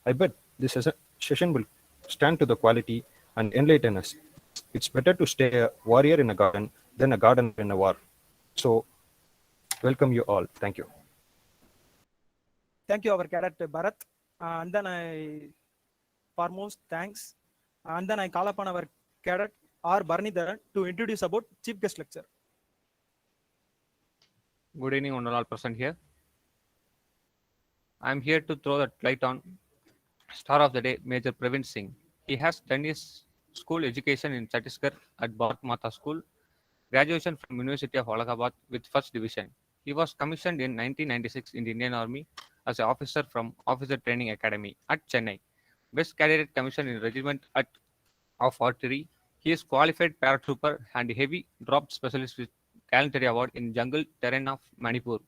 I bet this session will stand to the quality and enlighten us. It's better to stay a warrior in a garden than a gardener in a war. So, welcome you all. Thank you. Thank you, our cadet Bharat. And then I foremost thanks. And then I call upon our cadet R. Bharanidharan to introduce about chief guest lecture. Good evening, one and all present here. I am here to throw the light on star of the day, Major Praveen Singh. He has 10 years school education in Chhattisgarh at Bharat Mata School, graduation from University of Allahabad with first division. He was commissioned in 1996 in the Indian Army as an officer from Officer Training Academy at Chennai. Best Cadet Commission in Regiment of Artillery. He is qualified paratrooper and heavy drop specialist with Gallantry Award in jungle terrain of Manipur.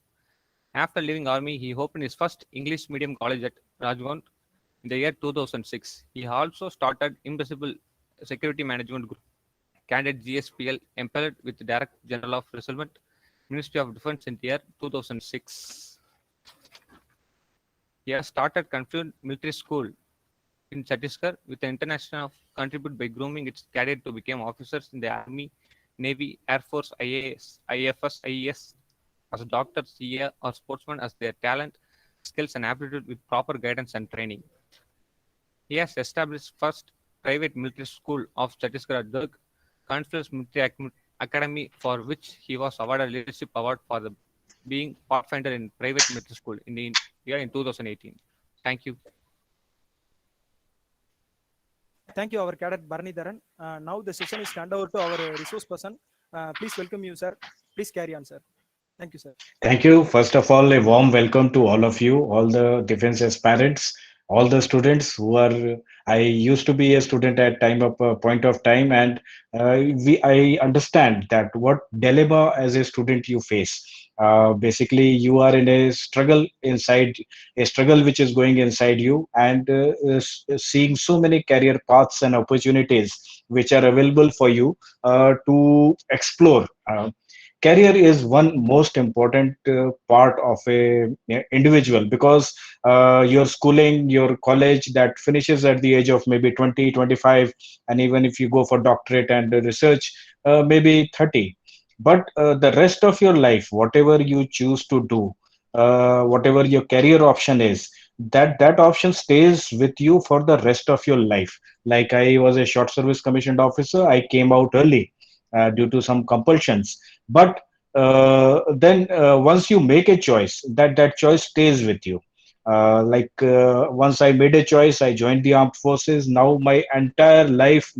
After leaving army, he opened his first English medium college at Rajgond in the year 2006. He also started Invisible Security Management Group, candidate GSPL, empowered with the Director General of Resettlement, Ministry of Defense in the year 2006. He has started Confluent Military School in Chhattisgarh with the international of contribute by grooming its cadet to become officers in the Army, Navy, Air Force, IAS, IFS, IES, as a doctor, CA, or sportsman as their talent, skills, and aptitude with proper guidance and training. He has established first private military school of Chhattisgarh at Durg, Confluence Military Academy, for which he was awarded leadership award for the being pathfinder in private military school in the year in 2018. Thank you. Thank you, our cadet Bharanidharan. Now the session is turned over to our resource person. Please welcome you, sir. Please carry on, sir. Thank you, sir. Thank you. First of all, a warm welcome to all of you, all the defense aspirants, all the students who are. I used to be a student at time of point of time, and I understand that what dilemma as a student you face. Basically, you are in a struggle inside, a struggle which is going inside you, and seeing so many career paths and opportunities which are available for you to explore. Career is one most important part of a individual, because your schooling, your college, that finishes at the age of maybe 20, 25, and even if you go for doctorate and research, maybe 30. But the rest of your life, whatever you choose to do, whatever your career option is, that option stays with you for the rest of your life. Like, I was a short service commissioned officer. I came out early due to some compulsions, but then once you make a choice, that choice stays with you. Once I made a choice, I joined the armed forces. Now my entire life,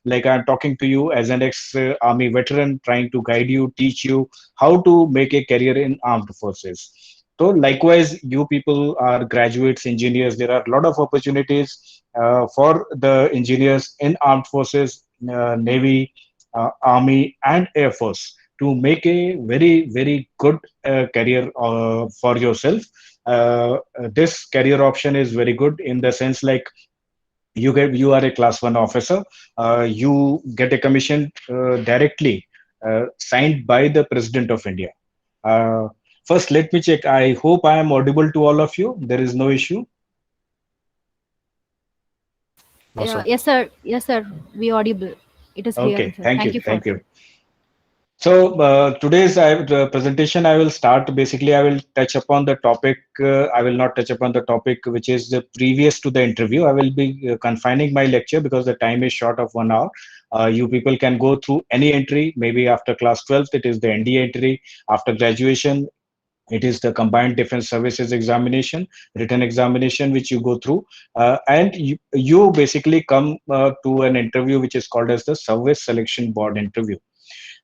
like, I'm talking to you as an ex army veteran, trying to guide you, teach you how to make a career in armed forces. So likewise, you people are graduates, engineers. There are a lot of opportunities for the engineers in armed forces, navy, army, and air force, to make a very, very good career for yourself. This career option is very good in the sense, like, you are a class 1 officer, you get a commission directly signed by the President of India. uh, First, let me check. I hope I am audible to all of you. There is no issue. No, sir. Yes, sir. Yes, sir. We audible. It is clear, Okay, sir. thank Thank you, you for. thank you. So today's presentation, I will start. Basically, I will touch upon the topic. I will not touch upon the topic which is the previous to the interview. I will be confining my lecture because the time is short of 1 hour. You people can go through any entry. Maybe after class 12th, it is the ND entry. After graduation, it is the combined defense services examination, written examination, which you go through, and you basically come to an interview which is called as the service selection board interview.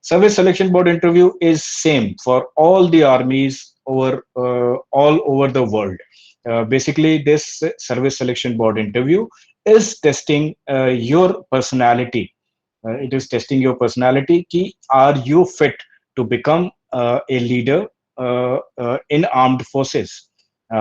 Service selection board interview is same for all the armies over all over the world. Basically, this service selection board interview is testing your personality. It is testing your personality. Ki, are you fit to become a leader in armed forces,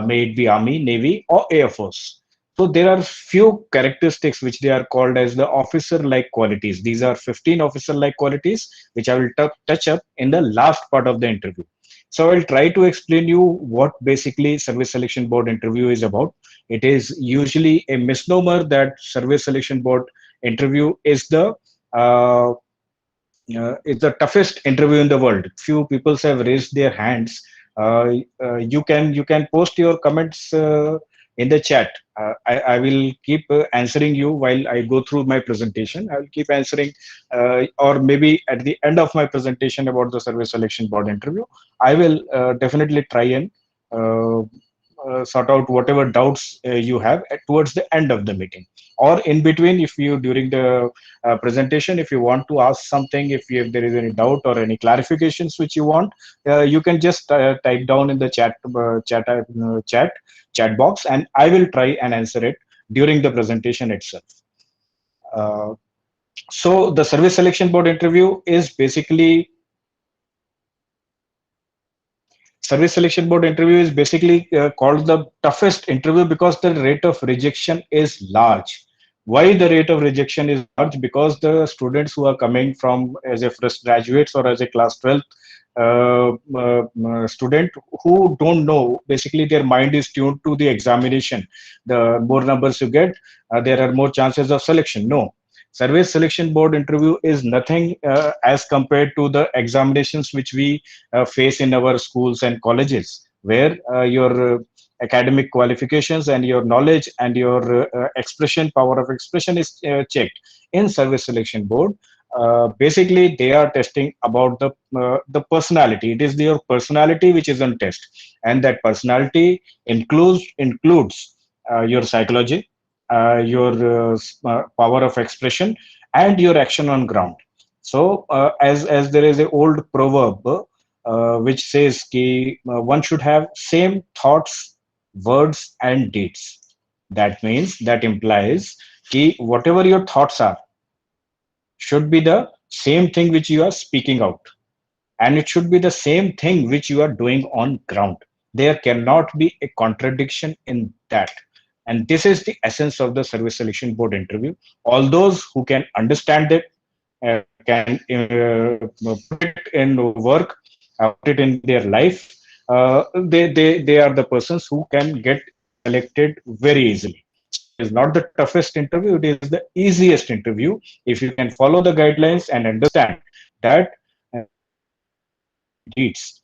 may it be army, navy, or air force? So there are few characteristics which they are called as the officer-like qualities. These are 15 officer-like qualities, which I will touch up in the last part of the interview. So I'll try to explain you what basically service selection board interview is about. It is usually a misnomer that service selection board interview uh, is the toughest interview in the world. Few people have raised their hands. You can post your comments in the chat. I will keep answering you while I go through my presentation. I will keep answering, or maybe at the end of my presentation about the service selection board interview, I will definitely try and uh, sort out whatever doubts you have towards the end of the meeting, or in between. If you, during the presentation, if you want to ask something, if there is any doubt or any clarifications which you want, you can just type down in the chat box, and I will try and answer it during the presentation itself. uh, so the service selection board interview is basically service selection board interview is basically called the toughest interview because the rate of rejection is large. Why the rate of rejection is large? Because the students who are coming from as a fresh graduates or as a class 12th student who don't know, basically their mind is tuned to the examination. The more numbers you get, there are more chances of selection. No, service selection board interview is nothing as compared to the examinations which we face in our schools and colleges, where your academic qualifications and your knowledge and your expression, power of expression is checked. In service selection board, basically they are testing about the personality. It is your personality which is on test, and that personality includes your psychology, your power of expression, and your action on ground. So as there is a old proverb which says ki, one should have same thoughts, words, and deeds. That means, that implies ki whatever your thoughts are should be the same thing which you are speaking out, and it should be the same thing which you are doing on ground. There cannot be a contradiction in that. And this is the essence of the service selection board interview. All those who can understand it, can put it in work, put it in their life, they are the persons who can get selected very easily. It is not the toughest interview, it is the easiest interview if you can follow the guidelines and understand that deeds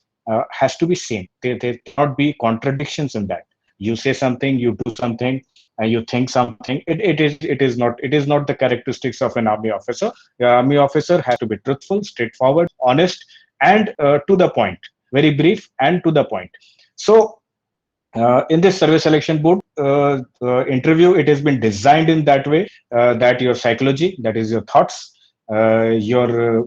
has to be same. There cannot be contradictions in that. You say something, you do something, and you think something. It is not the characteristics of an army officer. The army officer has to be truthful, straightforward, honest, and to the point. Very brief and to the point. So in this service selection board interview, it has been designed in that way that your psychology, that is your thoughts, your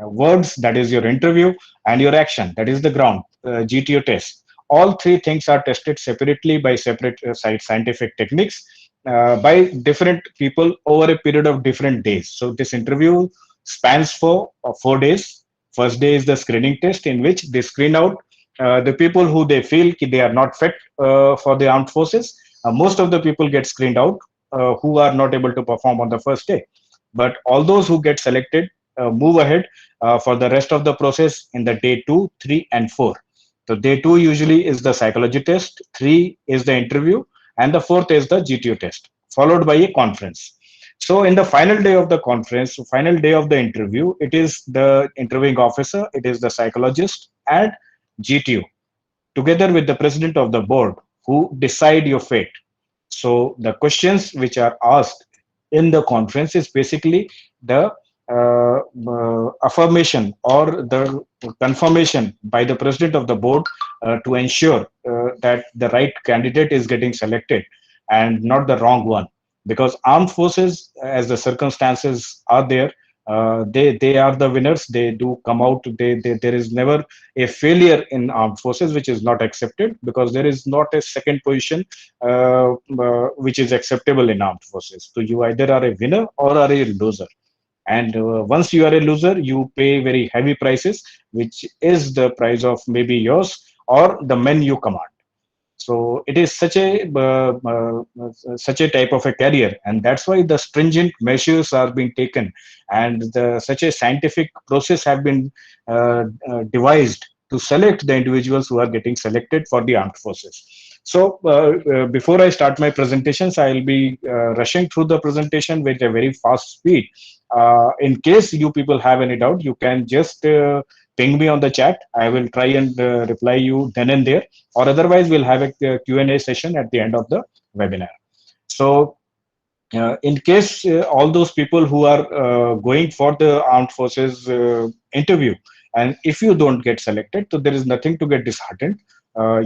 words, that is your interview, and your action, that is the ground, GTO test. All three things are tested separately by separate scientific techniques by different people over a period of different days. So this interview spans for 4 days. First day is the screening test, in which they screen out the people who they feel they are not fit for the armed forces. Most of the people get screened out who are not able to perform on the first day. But all those who get selected move ahead for the rest of the process in the day 2, 3, and 4. So day 2 usually is the psychology test, 3 is the interview, and the 4th is the GTO test, followed by a conference. So in the final day of the conference, final day of the interview, it is the interviewing officer, it is the psychologist, and GTO, together with the president of the board, who decide your fate. So the questions which are asked in the conference is basically the affirmation or the confirmation by the president of the board to ensure that the right candidate is getting selected and not the wrong one. Because armed forces, as the circumstances are there, they are the winners. They do come out. There is never a failure in armed forces which is not accepted, because there is not a second position which is acceptable in armed forces. So you either are a winner or are a loser. And once you are a loser, you pay very heavy prices, which is the price of maybe yours or the men you command. So it is such a type of a career, and that's why the stringent measures are being taken, and such a scientific process have been devised to select the individuals who are getting selected for the armed forces. So before I start my presentations, I'll be rushing through the presentation with a very fast speed. In case you people have any doubt, you can just ping me on the chat. I will try and reply you then and there, or otherwise we'll have a Q&A session at the end of the webinar. So in case all those people who are going for the armed forces interview, and if you don't get selected, so there is nothing to get disheartened.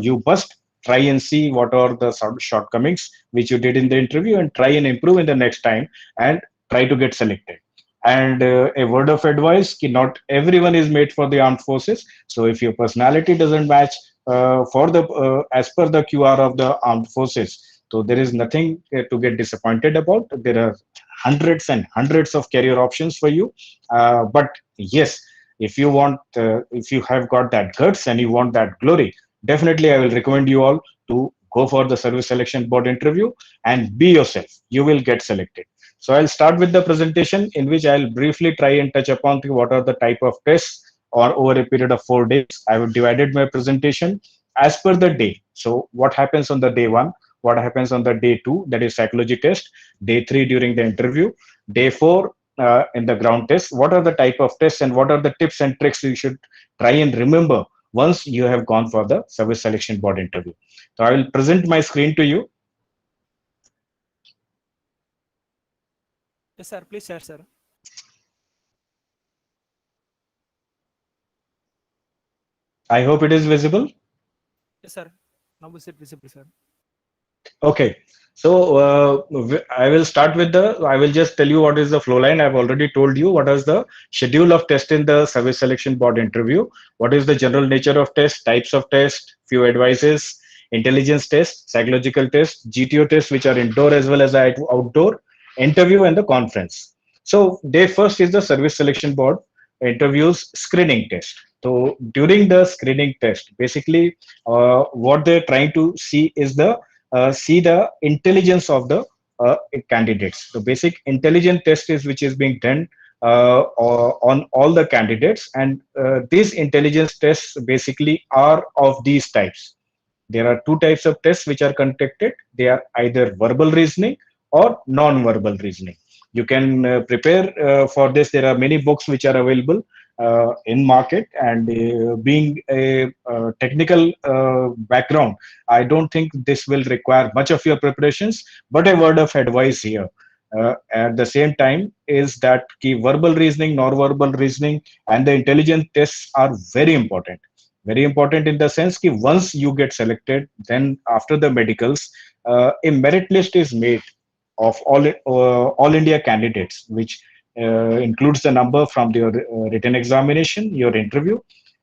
You must try and see what are the shortcomings which you did in the interview and try and improve in the next time and try to get selected. And a word of advice, not everyone is made for the armed forces. So if your personality doesn't match for the as per the QR of the armed forces, so there is nothing to get disappointed about. There are hundreds and hundreds of career options for you. But yes, if you want, if you have got that guts and you want that glory, definitely I will recommend you all to go for the Service Selection Board interview and be yourself. You will get selected. So I'll start with the presentation, in which I'll briefly try and touch upon what are the type of tests, or over a period of 4 days. I have divided my presentation as per the day. So what happens on the day 1? What happens on the day 2, that is psychology test, day 3 during the interview, day 4 in the ground test. What are the type of tests and what are the tips and tricks you should try and remember once you have gone for the Service Selection Board interview. So I will present my screen to you. Yes, sir. Please share, sir. I hope it is visible. Yes, sir. Now is it visible, sir? Okay, so I will start with I will just tell you what is the flow line. I've already told you what is the schedule of test in the Service Selection Board interview. What is the general nature of test, types of test, few advices, intelligence test, psychological test, GTO test, which are indoor as well as outdoor, interview, and the conference. So day first is the Service Selection Board interviews screening test. So during the screening test, basically what they're trying to see is see the intelligence of the candidates. The basic intelligence test is which is being done on all the candidates, and these intelligence tests basically are of these types. There are 2 types of tests which are conducted. They are either verbal reasoning or non-verbal reasoning. You can prepare for this. There are many books which are available in market, and being a technical background, I don't think this will require much of your preparations. But a word of advice here at the same time is that key verbal reasoning, non-verbal reasoning, and the intelligence tests are very important. Very important in the sense that once you get selected, then after the medicals, a merit list is made of all India candidates, which includes the number from your written examination, your interview,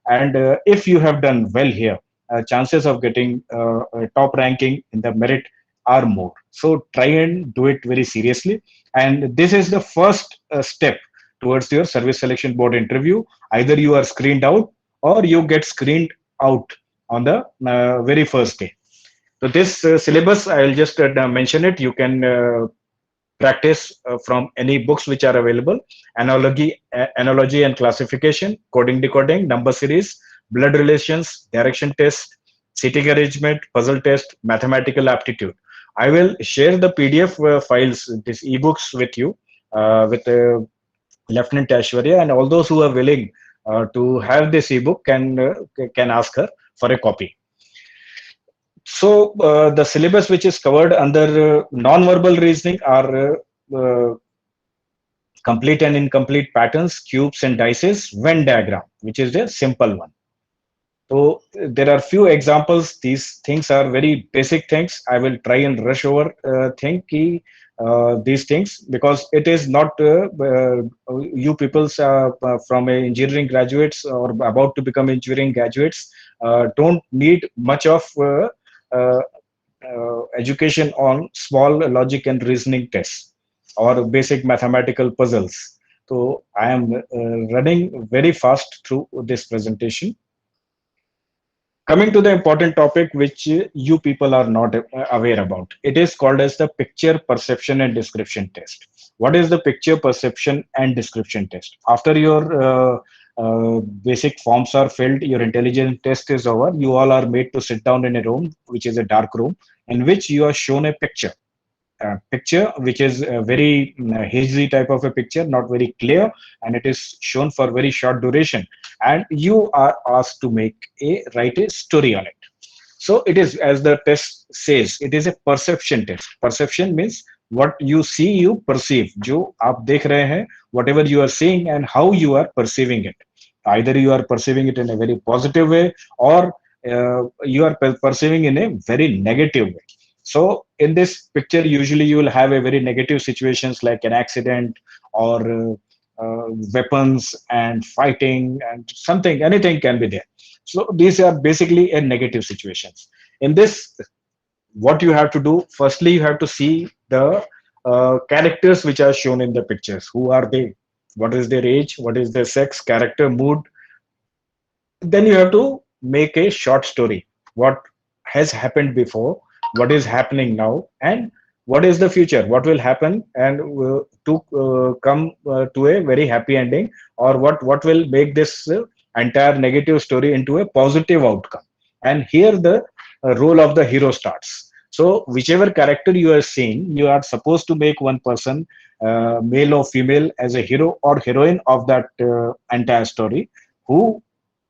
and if you have done well here, chances of getting a top ranking in the merit are more. So try and do it very seriously. And this is the first step towards your Service Selection Board interview. Either you are screened out or you get screened out on the very first day. So this syllabus, I will just mention it. You can practice from any books which are available: analogy and classification, coding decoding, number series, blood relations, direction test, seating arrangement, puzzle test, mathematical aptitude. I will share the PDF files, these ebooks with you, with Lieutenant Ashwarya, and all those who are willing to have this ebook can ask her for a copy. So the syllabus which is covered under non-verbal reasoning are complete and incomplete patterns, cubes and dices, Venn diagram, which is a simple one. So there are few examples. These things are very basic things. I will try and rush over these things, because it is not you people from engineering graduates or about to become engineering graduates don't need much of education on small logic and reasoning tests or basic mathematical puzzles. So I am running very fast through this presentation. Coming to the important topic which you people are not aware about, it is called as the picture perception and description test. What is the picture perception and description test? After your basic forms are filled, your intelligence test is over, you all are made to sit down in a room, which is a dark room, in which you are shown a picture which is a very hazy type of a picture, not very clear, and it is shown for very short duration, and you are asked to write a story on it. So it is, as the test says, it is a perception test. Perception means what you see, you perceive. जो आप देख रहे हैं, whatever you are seeing and how you are perceiving it. Either you are perceiving it in a very positive way, or you are perceiving in a very negative way. So in this picture, usually you will have a very negative situations like an accident or weapons and fighting and something, anything can be there. So these are basically a negative situations. In this, what you have to do, firstly, you have to see the characters which are shown in the pictures. Who are they? What is their age? What is their sex, character, mood? Then you have to make a short story. What has happened before, what is happening now, and what is the future, what will happen, and to come to a very happy ending, or what will make this entire negative story into a positive outcome. And here the role of the hero starts. So whichever character you are seeing, you are supposed to make one person, male or female, as a hero or heroine of that entire story, who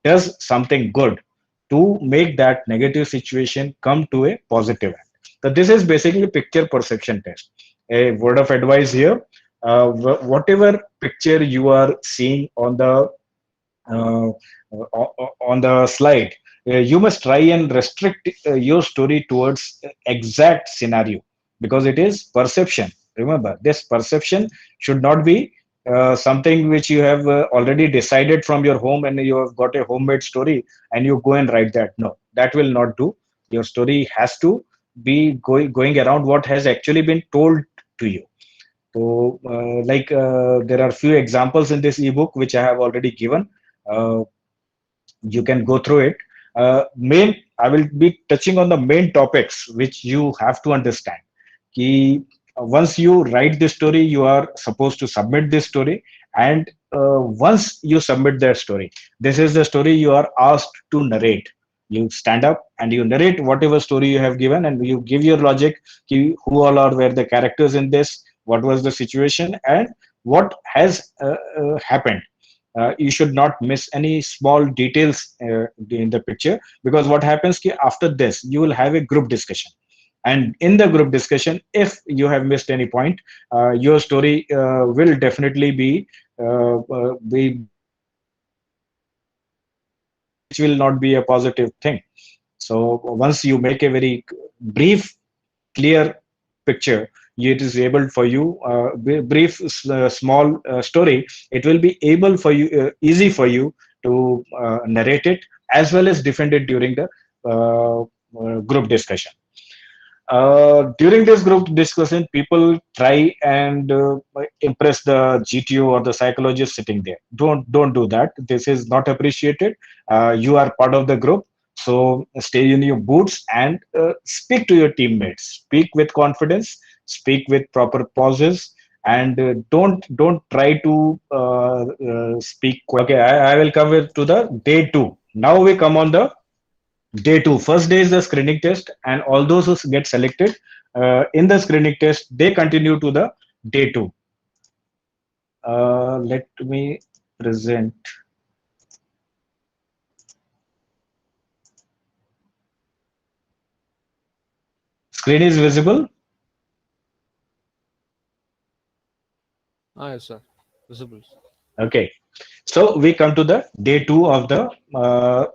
does something good to make that negative situation come to a positive end. So this is basically picture perception test. A word of advice here: whatever picture you are seeing uh, on the slide, you must try and restrict your story towards exact scenario, because it is perception. Remember, this perception should not be something which you have already decided from your home and you have got a homemade story and you go and write that. No, that will not do. Your story has to be going around what has actually been told to you. So there are few examples in this ebook which I have already given. You can go through it. I will be touching on the main topics which you have to understand. Once you write this story, you are supposed to submit this story, and once you submit that story, this is the story you are asked to narrate. You stand up and you narrate whatever story you have given, and you give your logic, who all were the characters in this, what was the situation, and what has happened. You should not miss any small details in the picture, because what happens after this, you will have a group discussion. And in the group discussion, if you have missed any point, your story will definitely be which will not be a positive thing. So once you make a very brief, clear picture, it is able for you, brief, small story, it will be able for you, easy for you to narrate it as well as defend it during the group discussion. During this group discussion, people try and impress the GTO or the psychologist sitting there. Don't do that. This is not appreciated. You are part of the group, so stay in your boots and speak to your teammates. Speak with confidence. Speak with proper pauses, and don't try to speak. Okay, I will cover to the day 2. Now we come on the day 2. First day is the screening test, and all those who get selected in the screening test, they continue to the day 2. Let me present. Screen is visible? Yes, sir. Visible. Okay. So we come to the day 2 of the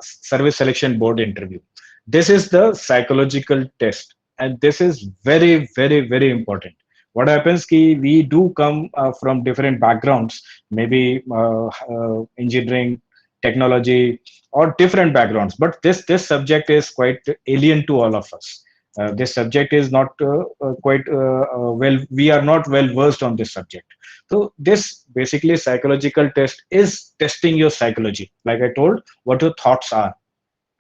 service selection board interview. This is the psychological test, and this is very, very, very important. What happens we do come from different backgrounds, maybe engineering, technology, or different backgrounds, but this subject is quite alien to all of us. This subject is not quite well, we are not well versed on this subject. So this basically psychological test is testing your psychology. Like I told, what your thoughts are.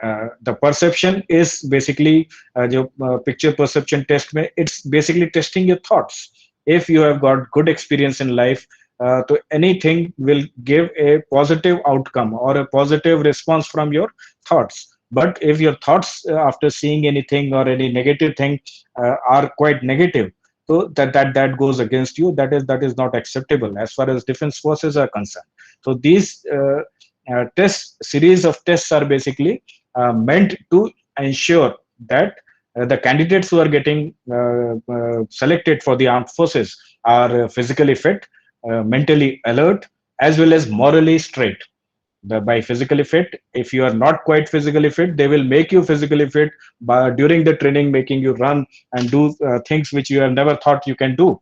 The perception is basically the picture perception test. It's basically testing your thoughts. If you have got good experience in life, to anything will give a positive outcome or a positive response from your thoughts. But if your thoughts after seeing anything or any negative thing are quite negative, so that goes against you. That is not acceptable as far as defense forces are concerned. So these test series of tests are basically meant to ensure that the candidates who are getting selected for the armed forces are physically fit, mentally alert, as well as morally straight. By physically fit, if you are not quite physically fit, they will make you physically fit during the training, making you run and do things which you have never thought you can do.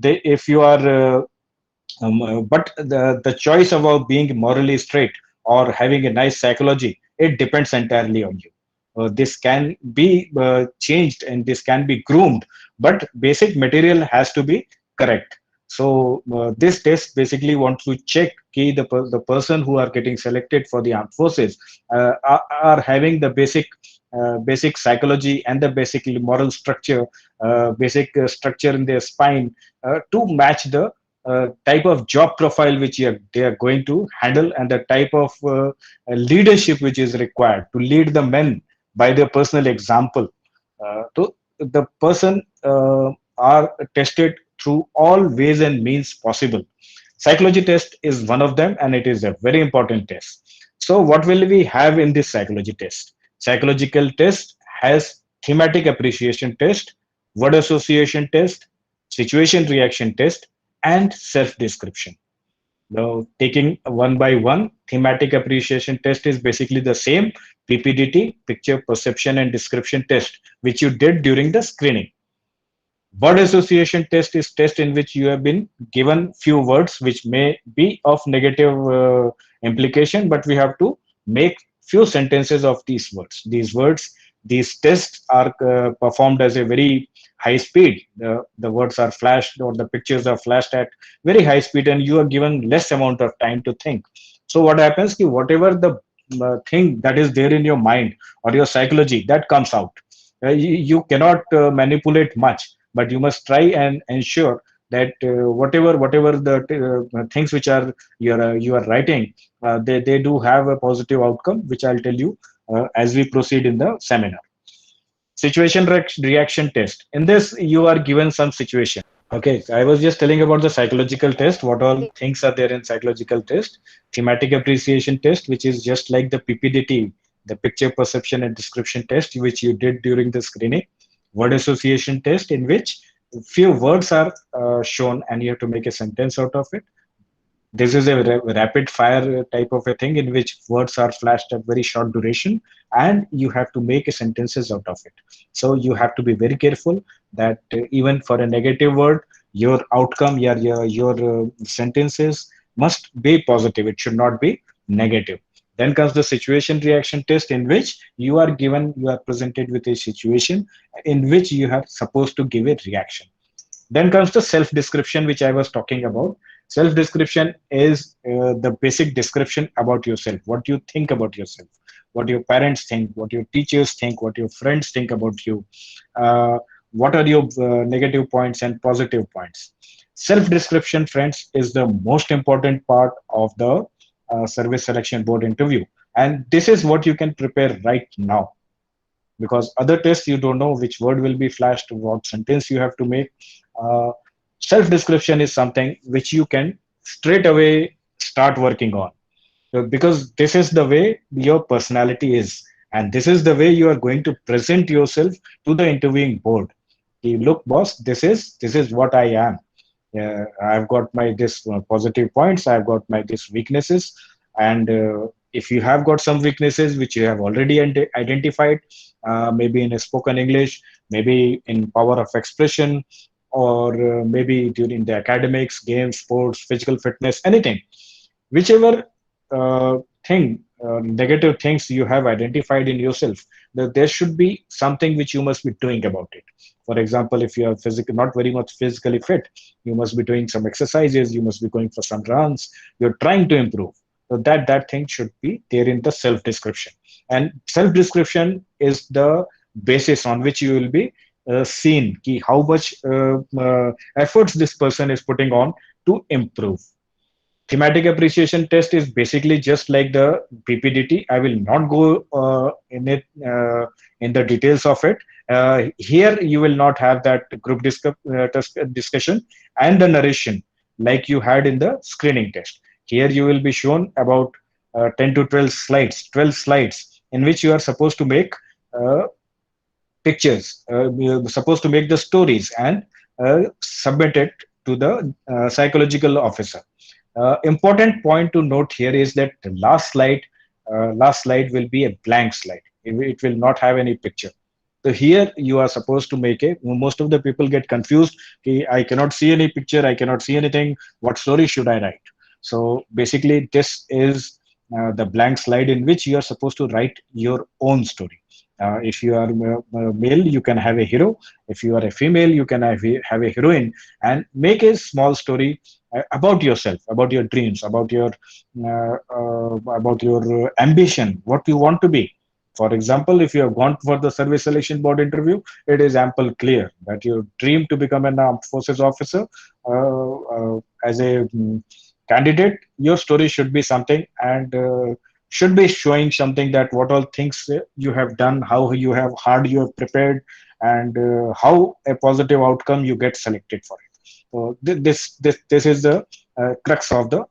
If you are but the choice about being morally straight or having a nice psychology, it depends entirely on you. This can be changed and this can be groomed, but basic material has to be correct. So this test basically wants to check the person who are getting selected for the armed forces are having the basic psychology and the basic moral structure, basic structure in their spine to match the type of job profile which they are going to handle, and the type of leadership which is required to lead the men by their personal example. So the person are tested through all ways and means possible. Psychology test is one of them, and it is a very important test. So what will we have in this psychology test? Psychological test has thematic appreciation test, word association test, situation reaction test, and self description. Now, taking one by one, thematic appreciation test is basically the same PPDT, picture perception and description test, which you did during the screening. Word association test is test in which you have been given few words which may be of negative implication, but we have to make few sentences of these words. These tests are performed as a very high speed. The words are flashed or the pictures are flashed at very high speed, and you are given less amount of time to think. So what happens is whatever the thing that is there in your mind or your psychology, that comes out. You cannot manipulate much, but you must try and ensure that whatever the things which are you are writing, they do have a positive outcome, which I'll tell you as we proceed in the seminar. Situation reaction test. In this, you are given some situation. Okay, I was just telling about the psychological test. What all things are there in psychological test? Thematic appreciation test, which is just like the PPDT, the picture perception and description test, which you did during the screening. Word association test, in which few words are shown and you have to make a sentence out of it. This is a rapid fire type of a thing in which words are flashed at very short duration and you have to make a sentences out of it. So you have to be very careful that even for a negative word, your outcome, your sentences must be positive. It should not be negative. Then comes the situation reaction test, in which you are presented with a situation in which you are supposed to give a reaction. Then comes the self description, which I was talking about. Self description is the basic description about yourself, what you think about yourself, what your parents think, what your teachers think, what your friends think about you, what are your negative points and positive points. Self description, friends, is the most important part of the service selection board interview, and this is what you can prepare right now, because other tests you don't know which word will be flashed, what sentence you have to make. Self description is something which you can straight away start working on, because this is the way your personality is, and this is the way you are going to present yourself to the interviewing board. Look, boss, this is what I am. I've got my this positive points, I've got my this weaknesses, and if you have got some weaknesses which you have already identified, maybe in a spoken English, maybe in power of expression, or maybe during the academics, games, sports, physical fitness, anything, whichever negative things you have identified in yourself, there should be something which you must be doing about it. For example, if you are not very much physically fit, you must be doing some exercises, you must be going for some runs, you're trying to improve. So that thing should be there in the self description. And self description is the basis on which you will be seen ki how much efforts this person is putting on to improve. Thematic appreciation test is basically just like the PPDT. I will not go in the details of it. Here you will not have that group discussion and the narration like you had in the screening test. Here you will be shown about 10 to 12 slides in which you are supposed to make pictures, you're supposed to make the stories and submit it to the psychological officer. Important point to note here is that the last slide will be a blank slide. It will not have any picture. So here you are supposed to make it. Most of the people get confused. Okay, I cannot see any picture. I cannot see anything. What story should I write? So basically, this is the blank slide in which you are supposed to write your own story. If you are male, you can have a hero. If you are a female, you can have a heroine, and make a small story about yourself, about your dreams, about your ambition, what you want to be. For example, if you have gone for the Service Selection Board interview, it is ample clear that you dream to become an armed forces officer. As a candidate, your story should be something and should be showing something that what all things you have done, how you have hard you have prepared, and how a positive outcome you get selected for it. So this is the crux of the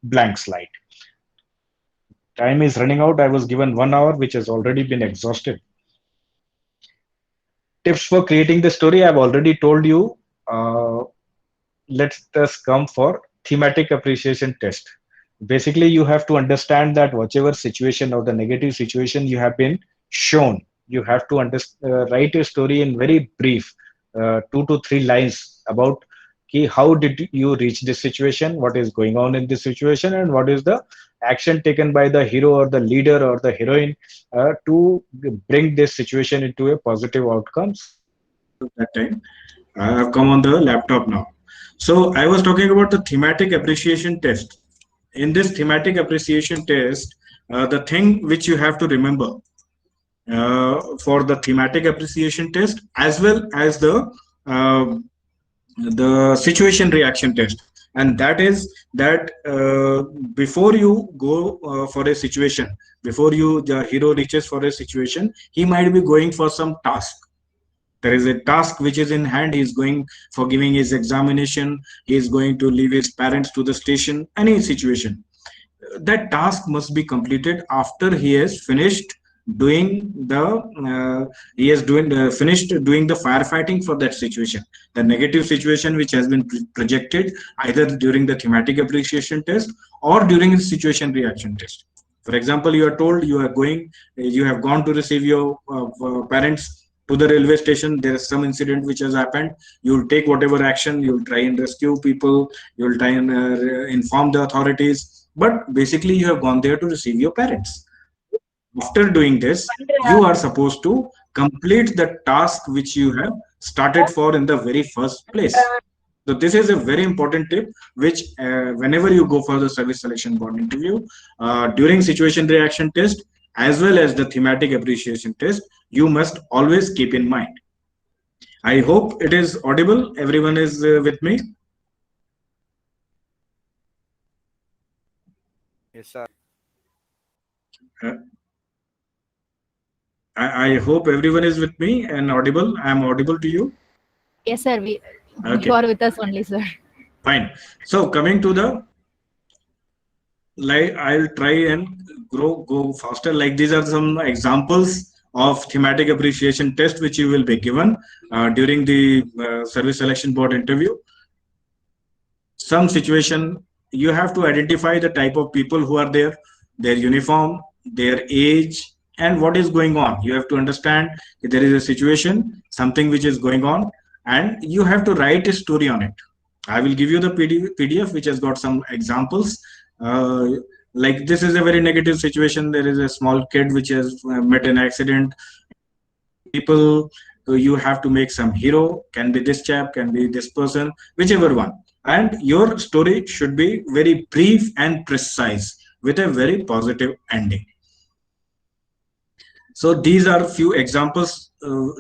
blank slide. Time is running out. I was given 1 hour, which has already been exhausted. Tips for creating the story, I've already told you. Let us come for thematic appreciation test. Basically, you have to understand that whichever situation or the negative situation you have been shown, you have to write a story in very brief, 2 to 3 lines about how did you reach this situation, what is going on in this situation, and what is the action taken by the hero or the leader or the heroine to bring this situation into a positive outcome. That time, I have come on the laptop now. So I was talking about the thematic appreciation test. In this thematic appreciation test, the thing which you have to remember for the thematic appreciation test, as well as the situation reaction test, and that is that before you go for a situation, before the hero reaches for a situation, he might be going for some task. There is a task which is in hand. He is going for giving his examination. He is going to leave his parents to the station. Any situation, that task must be completed after he has finished doing the finished doing the firefighting for that situation, the negative situation which has been projected either during the thematic appreciation test or during the situation reaction test. For example, you are told you have gone to receive your parents to the railway station. There is some incident which has happened. You will take whatever action. You will try and rescue people. You will try and inform the authorities. But basically, you have gone there to receive your parents. After doing this, you are supposed to complete the task which you have started for in the very first place. So this is a very important tip, which whenever you go for the Service Selection Board interview, during situation reaction test, as well as the thematic appreciation test, you must always keep in mind. I hope it is audible. Everyone is with me. Yes, sir. I hope everyone is with me and audible. I am audible to you. Yes, sir. You are with us only, sir. Fine. So coming to the, I'll try and go faster. Like these are some examples of thematic appreciation test which you will be given during the Service Selection Board interview. Some situation, you have to identify the type of people who are there, their uniform, their age, and what is going on. You have to understand that there is a situation, something which is going on, and you have to write a story on it. I will give you the PDF which has got some examples. Like this is a very negative situation. There is a small kid which has met an accident. People, you have to make some hero, can be this chap, can be this person, whichever one. And your story should be very brief and precise with a very positive ending. So these are few examples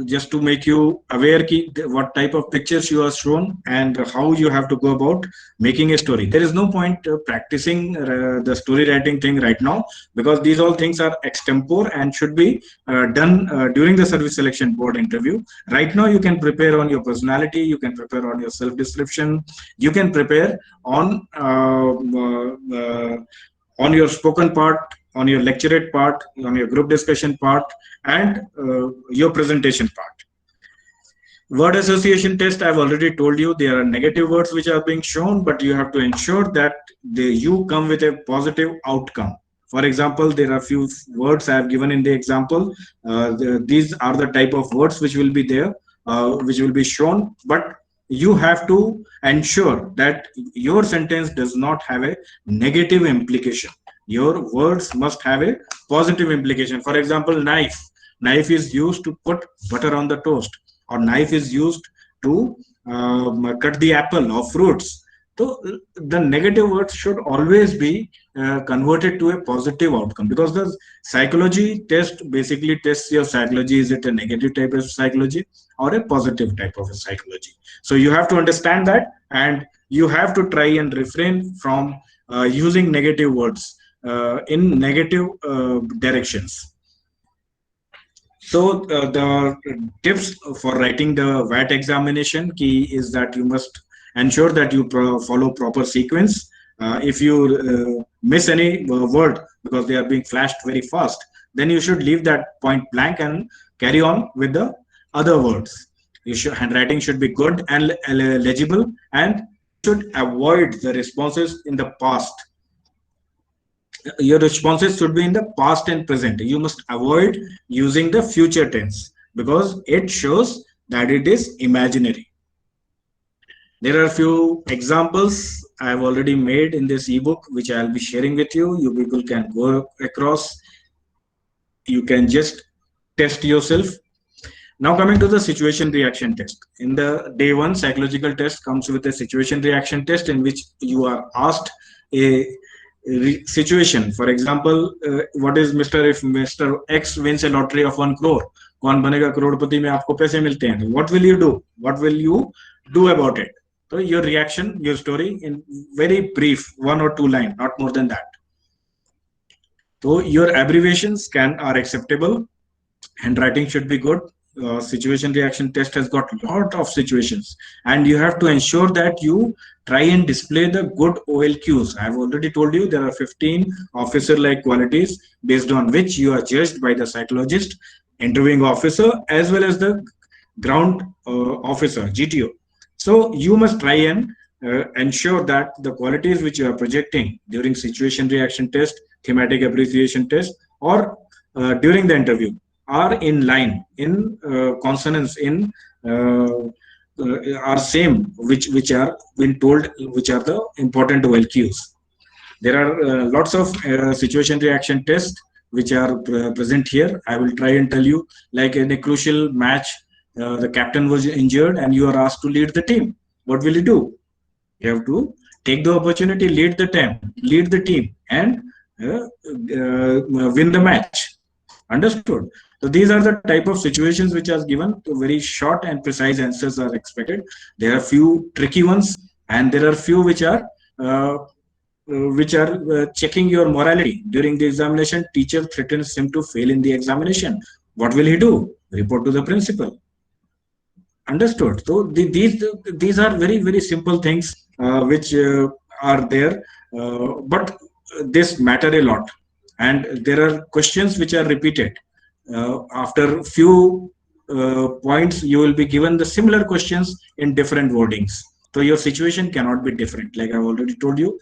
just to make you aware what type of pictures you are shown and how you have to go about making a story. There is no point practicing the story writing thing right now, because these all things are extempore and should be done during the service selection board interview. Right now, you can prepare on your personality, you can prepare on your self description, you can prepare on your spoken part, on your lecturate part, on your group discussion part, and your presentation part. Word association test, I've already told you, there are negative words which are being shown, but you have to ensure that you come with a positive outcome. For example, there are few words I have given in the example. These are the type of words which will be there, which will be shown, but you have to ensure that your sentence does not have a negative implication. Your words must have a positive implication. For example, knife. Knife is used to put butter on the toast, or knife is used to cut the apple or fruits. So the negative words should always be converted to a positive outcome, because the psychology test basically tests your psychology. Is it a negative type of psychology or a positive type of a psychology? So you have to understand that, and you have to try and refrain from using negative words in negative directions. So the tips for writing the VAT examination key is that you must ensure that you follow proper sequence. If you miss any word because they are being flashed very fast, then you should leave that point blank and carry on with the other words. Handwriting should be good and legible, and should avoid the responses in the past. Your responses should be in the past and present. You must avoid using the future tense, because it shows that it is imaginary. There are a few examples I have already made in this ebook, which I'll be sharing with you. You people can go across. You can just test yourself. Now coming to the situation reaction test. In the day one, psychological test comes with a situation reaction test in which you are asked a situation. For example, what is if Mr. X wins a lottery of 1 crore, कौन बनेगा करोड़पति में आपको पैसे मिलते हैं, what will you do? What will you do about it? So your reaction, your story in very brief, 1 or 2 lines, not more than that. So your abbreviations are acceptable. Handwriting should be good. Situation reaction test has got a lot of situations, and you have to ensure that you try and display the good OLQs. I have already told you there are 15 officer-like qualities based on which you are judged by the psychologist, interviewing officer, as well as the ground officer, GTO. So you must try and ensure that the qualities which you are projecting during situation reaction test, thematic appreciation test, or during the interview are in line, in consonance, in are same, which are been told, which are the important OLQs. There are lots of situation reaction tests which are present here. I will try and tell you, like in a crucial match, the captain was injured and you are asked to lead the team. What will you do? You have to take the opportunity, lead the team, and win the match. Understood? So these are the type of situations which are given. Very short and precise answers are expected. There are few tricky ones, and there are few which are checking your morality. During the examination, teacher threatens him to fail in the examination. What will he do? Report to the principal. Understood? So these are very, very simple things which are there, but this matter a lot. And there are questions which are repeated. After few points, you will be given the similar questions in different wordings. So your situation cannot be different. Like I've already told you,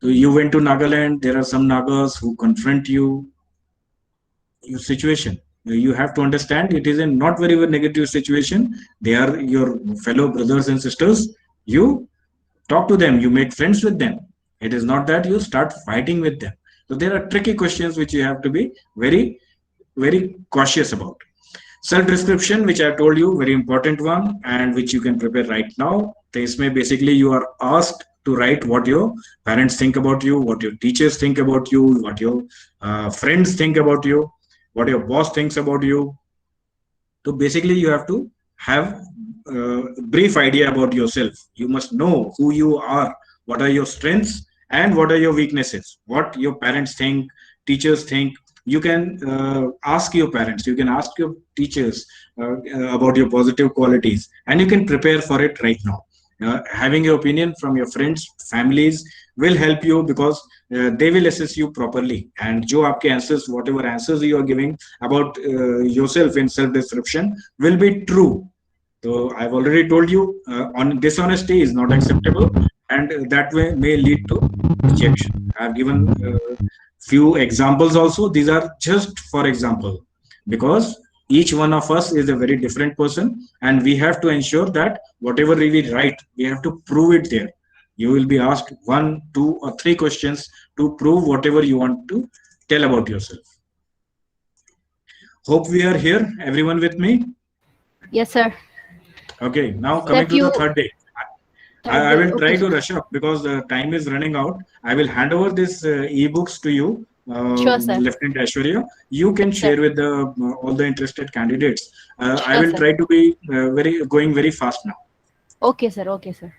so you went to Nagaland. There are some Nagas who confront you. Your situation, you have to understand, it is a not very negative situation. They are your fellow brothers and sisters. You talk to them. You make friends with them. It is not that you start fighting with them. So there are tricky questions which you have to be very, very cautious about. Self-description, which I told you, very important one, and which you can prepare right now. This may basically you are asked to write what your parents think about you, what your teachers think about you, what your friends think about you. what your boss thinks about you. So basically, you have to have a brief idea about yourself. You must know who you are, what are your strengths, and what are your weaknesses. What your parents think, teachers think. You can ask your parents, you can ask your teachers about your positive qualities, and you can prepare for it right now. Having your opinion from your friends, families will help you because they will assess you properly. And जो आपके answers, whatever answers you are giving about yourself in self-description will be true. So I've already told you, on dishonesty is not acceptable, and that way may lead to rejection. I've given few examples also. These are just for example, because each one of us is a very different person, and we have to ensure that whatever we write, we have to prove it there. You will be asked 1, 2, or 3 questions to prove whatever you want to tell about yourself. Hope we are here, everyone with me. Yes, sir. Okay, now coming to the third day. I will try Okay, to rush up because the time is running out. I will hand over this e-books to you, Sure, sir. Lieutenant Aishwarya. You can share with the all the interested candidates. I Sure, will sir. try to be going very fast now. Okay, sir. Okay, sir.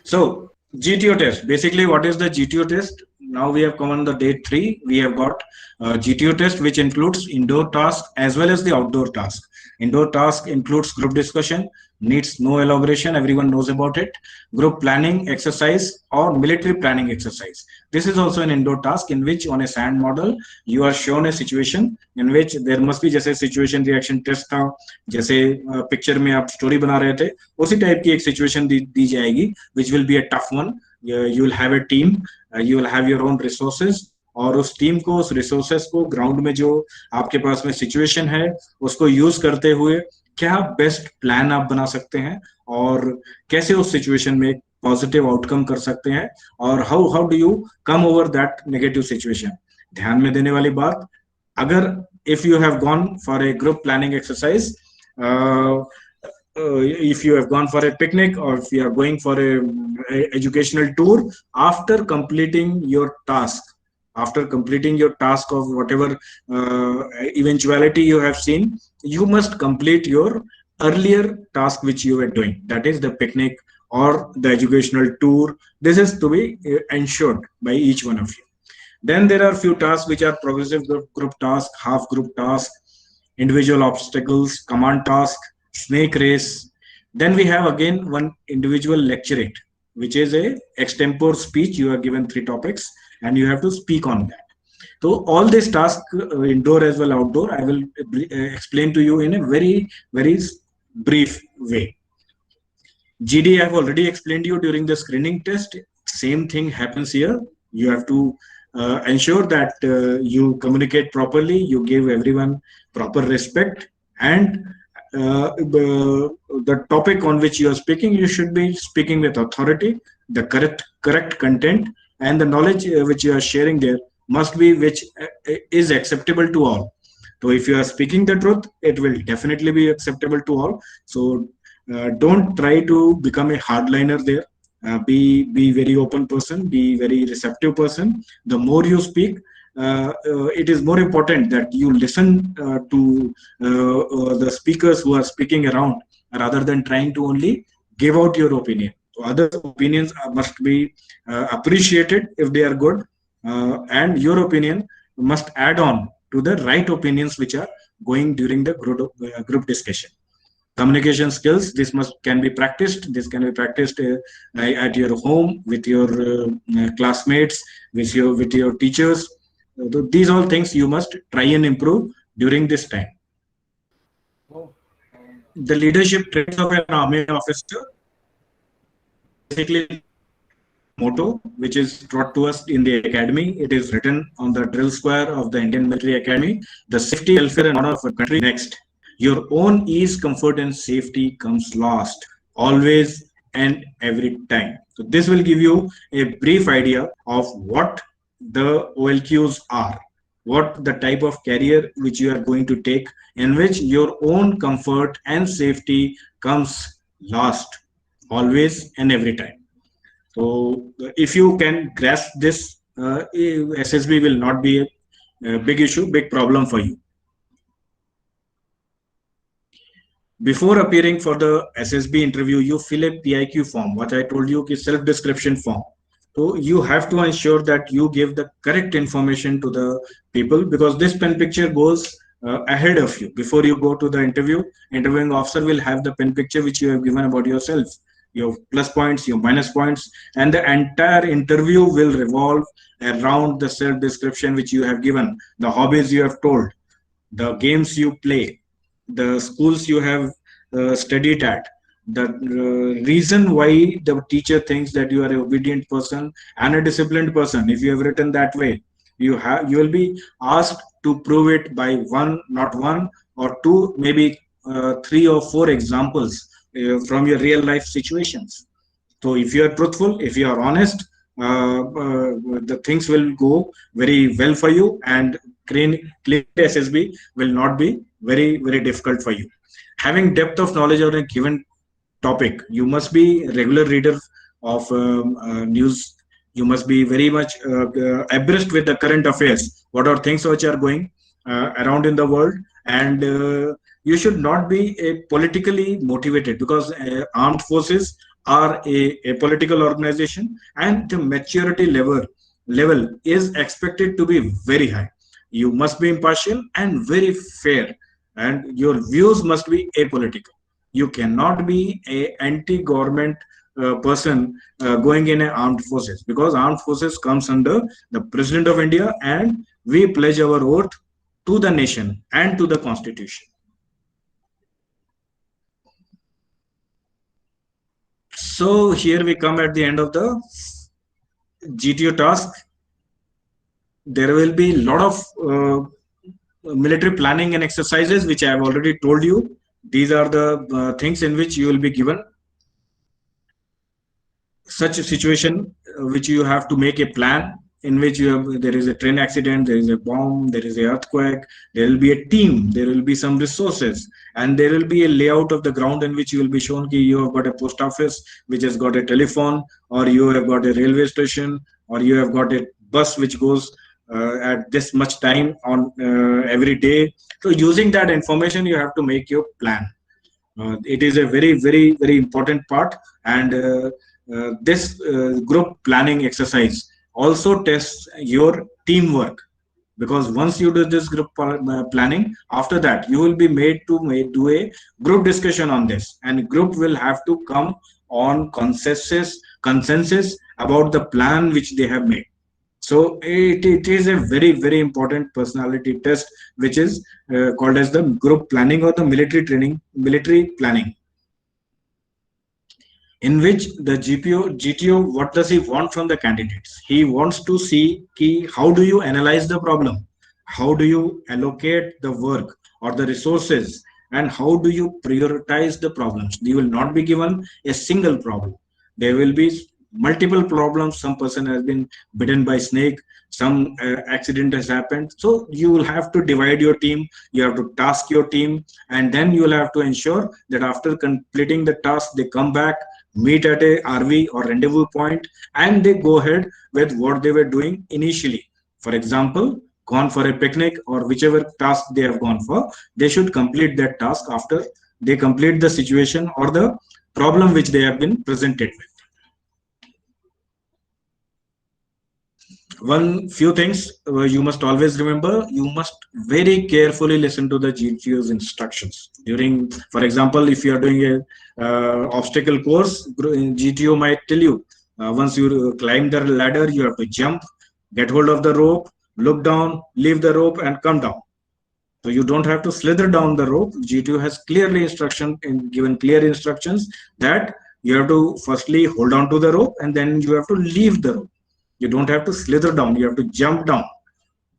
So GTO test. Basically, what is the GTO test? Now we have come on the day 3. We have got GTO test, which includes indoor task as well as the outdoor task. Indoor task includes group discussion, needs no elaboration, everyone knows about it. Group planning exercise or military planning exercise. This is also an indoor task in which on a sand model you are shown a situation in which there must be जैसे situation reaction test था, जैसे picture में आप story बना रहे थे, उसी type की एक सिचुएशन दी जाएगी, which will be a tough one. You will have a team, you will have your own resources, और उस टीम को, उस रिसोर्सेस को ग्राउंड में जो आपके पास में सिचुएशन है उसको यूज करते हुए क्या बेस्ट प्लान आप बना सकते हैं और कैसे उस सिचुएशन में पॉजिटिव आउटकम कर सकते हैं और how do you come over that negative situation. ध्यान में देने वाली बात, अगर if you have gone for a group planning exercise, if you have gone for a picnic or if you are going for a educational tour, after completing your task of whatever eventuality you have seen, you must complete your earlier task which you were doing, that is the picnic or the educational tour. This is to be ensured by each one of you. Then there are few tasks which are progressive group task, half group task, individual obstacles, command task, snake race. Then we have again one individual lecturate, which is a extempore speech. You are given 3 topics and you have to speak on that. So all these tasks, indoor as well outdoor, I will explain to you in a very, very brief way. GD I have already explained to you during the screening test. Same thing happens here. You have to ensure that you communicate properly, you give everyone proper respect, and the topic on which you are speaking, you should be speaking with authority. The correct content and the knowledge which you are sharing there must be which is acceptable to all. So if you are speaking the truth, it will definitely be acceptable to all. So don't try to become a hardliner there. Be very open person, be very receptive person. The more you speak, it is more important that you listen to the speakers who are speaking around rather than trying to only give out your opinion. So other opinions must be appreciated if they are good, and your opinion must add on to the right opinions which are going during the group discussion. Communication skills, this can be practiced. This can be practiced at your home with your classmates, with your teachers. These all things you must try and improve during this time. The leadership traits of an army officer, basically motto which is taught to us in the academy. It is written on the drill square of the Indian Military Academy. The safety, welfare and honor of a country next. Your own ease, comfort and safety comes last, always and every time. So this will give you a brief idea of what the OLQs are, what the type of career which you are going to take, in which your own comfort and safety comes last, always and every time. So if you can grasp this, SSB will not be a big issue, big problem for you. Before appearing for the SSB interview, you fill a PIQ form, what I told you is self-description form. So you have to ensure that you give the correct information to the people, because this pen picture goes ahead of you. Before you go to the interview, interviewing officer will have the pen picture which you have given about yourself, your plus points, your minus points, and the entire interview will revolve around the self description which you have given, the hobbies you have told, the games you play, the schools you have studied at, the reason why the teacher thinks that you are an obedient person and a disciplined person. If you have written that way, you will be asked to prove it by one, not one or two, maybe 3 or 4 examples from your real life situations. So if you are truthful, if you are honest, the things will go very well for you, and clean SSB will not be very difficult for you. Having depth of knowledge on a given topic, you must be a regular reader of news. You must be very much abreast with the current affairs. What are things which are going around in the world, and you should not be politically motivated, because armed forces are a political organization, and the maturity level is expected to be very high. You must be impartial and very fair, and your views must be apolitical. You cannot be a anti-government person going in armed forces, because armed forces comes under the President of India, and we pledge our oath to the nation and to the Constitution. So here we come at the end of the GTO task. There will be a lot of military planning and exercises, which I have already told you. These are the things in which you will be given such a situation, which you have to make a plan, in which there is a train accident, there is a bomb, there is an earthquake, there will be a team, there will be some resources, and there will be a layout of the ground in which you will be shown that you have got a post office which has got a telephone, or you have got a railway station, or you have got a bus which goes at this much time on every day. So using that information, you have to make your plan. It is a very important part, and this group planning exercise also tests your teamwork, because once you do this group planning, after that you will be made to do a group discussion on this, and group will have to come on consensus about the plan which they have made. So it is a very important personality test, which is called as the group planning or the military planning, in which the GTO, what does he want from the candidates? He wants to see how do you analyze the problem, how do you allocate the work or the resources, and how do you prioritize the problems. You will not be given a single problem. There will be multiple problems. Some person has been bitten by snake, some accident has happened. So you will have to divide your team, you have to task your team, and then you will have to ensure that after completing the task, they come back, meet at a RV or rendezvous point, and they go ahead with what they were doing initially. For example, gone for a picnic or whichever task they have gone for, they should complete that task after they complete the situation or the problem which they have been presented with. Few things you must always remember: you must very carefully listen to the GTO's instructions. During, for example, if you are doing a obstacle course, GTO might tell you once you climb the ladder, you have to jump, get hold of the rope, look down, leave the rope, and come down. So you don't have to slither down the rope. GTO has given clear instructions that you have to firstly hold on to the rope, and then you have to leave the rope. You don't have to slither down, you have to jump down.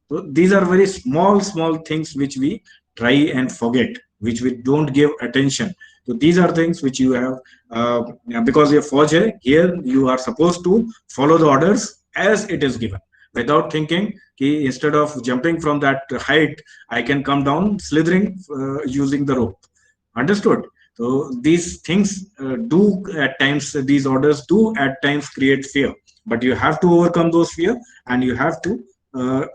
So these are very small things which we try and forget, which we don't give attention. So these are things which you have, because you're Fauj, here you are supposed to follow the orders as it is given, without thinking, instead of jumping from that height, I can come down slithering using the rope. Understood? So these things these orders do at times create fear. But you have to overcome those fear, and you have to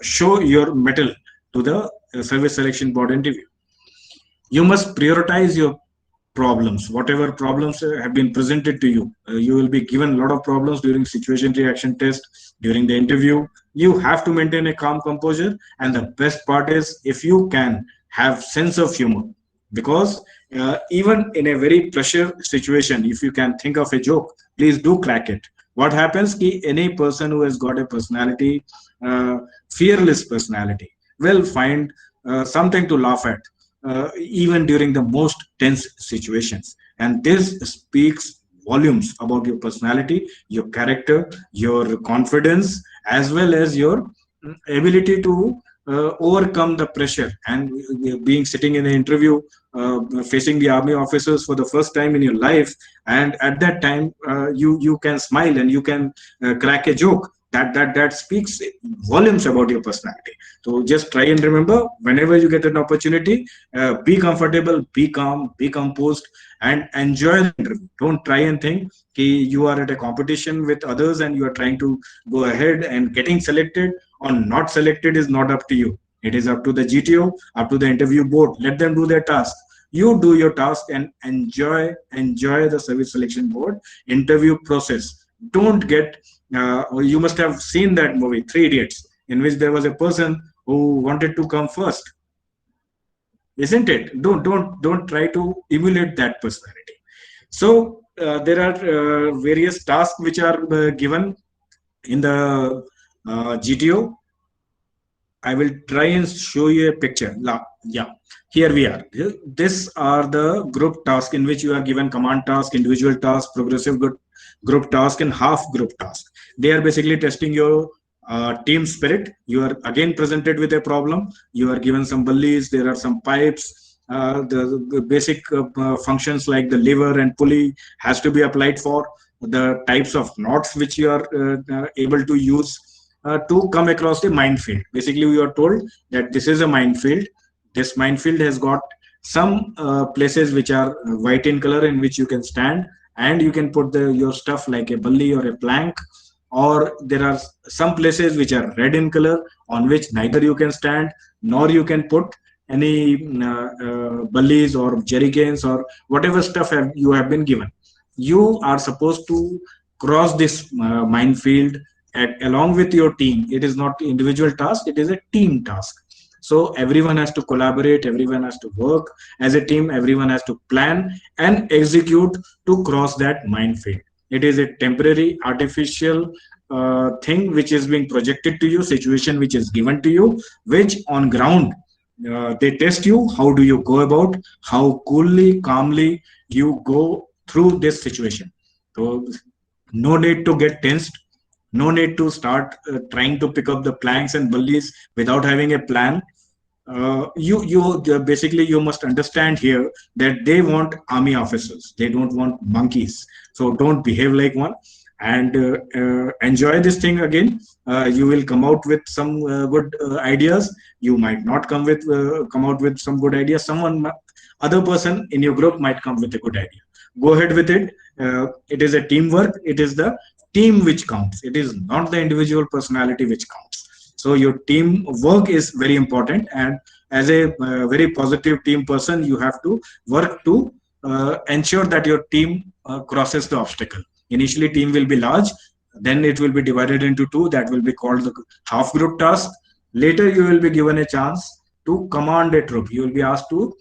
show your mettle to the service selection board interview. You must prioritize your problems. Whatever problems have been presented to you, you will be given a lot of problems during situation reaction test, during the interview. You have to maintain a calm composure, and the best part is if you can have sense of humor, because even in a very pressure situation, if you can think of a joke, please do crack it. What happens ki any person who has got a personality, fearless personality, will find something to laugh at, even during the most tense situations. And this speaks volumes about your personality, your character, your confidence, as well as your ability to overcome the pressure. And being sitting in an interview, facing the army officers for the first time in your life, and at that time you can smile and you can crack a joke, that speaks volumes about your personality. So just try and remember, whenever you get an opportunity, be comfortable, be calm, be composed, and enjoy the interview. Don't try and think you are at a competition with others and you are trying to go ahead, and getting selected or not selected is not up to you. It is up to the GTO, up to the interview board. Let them do their task. You do your task and enjoy the service selection board interview process. Don't get you must have seen that movie Three Idiots, in which there was a person who wanted to come first, isn't it? Don't try to emulate that personality. So there are various tasks which are given in the GTO. I will try and show you a picture. Yeah, here we are. These are the group tasks in which you are given command task, individual task, progressive group task, and half group task. They are basically testing your team spirit. You are again presented with a problem. You are given some bullies. There are some pipes. The basic functions like the lever and pulley has to be applied for. The types of knots which you are able to use to come across the minefield. Basically, we are told that this is a minefield. This minefield has got some places which are white in color in which you can stand, and you can put your stuff like a bully or a plank. Or there are some places which are red in color on which neither you can stand nor you can put any bullies or jerry cans or whatever stuff you have been given. You are supposed to cross this minefield along with your team. It is not individual task, it is a team task. So everyone has to collaborate, everyone has to work as a team, everyone has to plan and execute to cross that minefield. It is a temporary artificial thing which is being projected to you, situation which is given to you, which on ground they test you. How do you go about, how coolly, calmly you go through this situation. So no need to get tensed. No need to start trying to pick up the planks and bullies without having a plan. Basically you must understand here that they want army officers. They don't want monkeys. So don't behave like one, and enjoy this thing again. You will come out with some good ideas. You might not come out with some good ideas. Other person in your group might come with a good idea. Go ahead with it. It is a teamwork. It is the team which counts. It is not the individual personality which counts. So your team work is very important, and as a very positive team person, you have to work to ensure that your team crosses the obstacle. Initially team will be large, then it will be divided into two. That will be called the half group task. Later you will be given a chance to command a troop. You will be asked to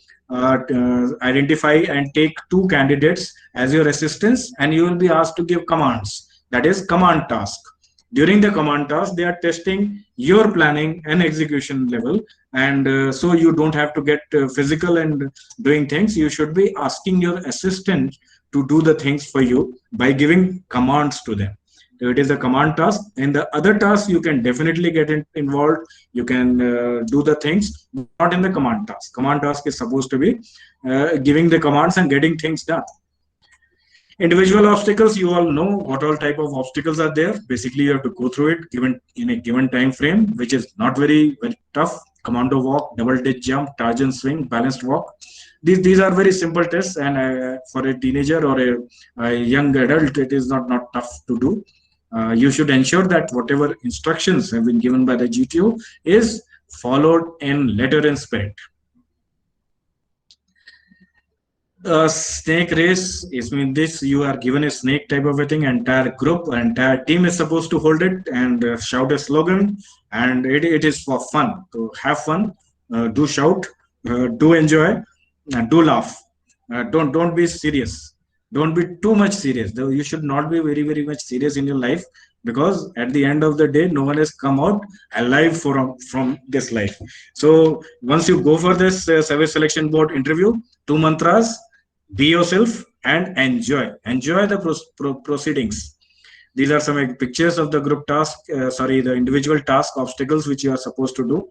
identify and take two candidates as your assistants, and you will be asked to give commands. That is command task. During the command task, they are testing your planning and execution level, and so you don't have to get physical and doing things. You should be asking your assistant to do the things for you by giving commands to them. So it is a command task. In the other tasks, you can definitely get involved. You can do the things, not in the command task. Command task is supposed to be giving the commands and getting things done. Individual obstacles, you all know what all type of obstacles are there. Basically, you have to go through it given in a given time frame, which is not very tough. Commando walk, double ditch jump, Tarzan swing, balanced walk. These are very simple tests, and for a teenager or a young adult, it is not tough to do. You should ensure that whatever instructions have been given by the GTO is followed in letter and spirit. Snake race is mean this you are given a snake type of a thing, entire group, entire team is supposed to hold it and shout a slogan, and it is for fun, to have fun, do shout, do enjoy, do laugh, don't be serious, don't be too much serious, though you should not be very very much serious in your life, because at the end of the day no one has come out alive from this life. So once you go for this service selection board interview, two mantras: be yourself and enjoy the proceedings. These are some pictures of the group task, the individual task obstacles which you are supposed to do.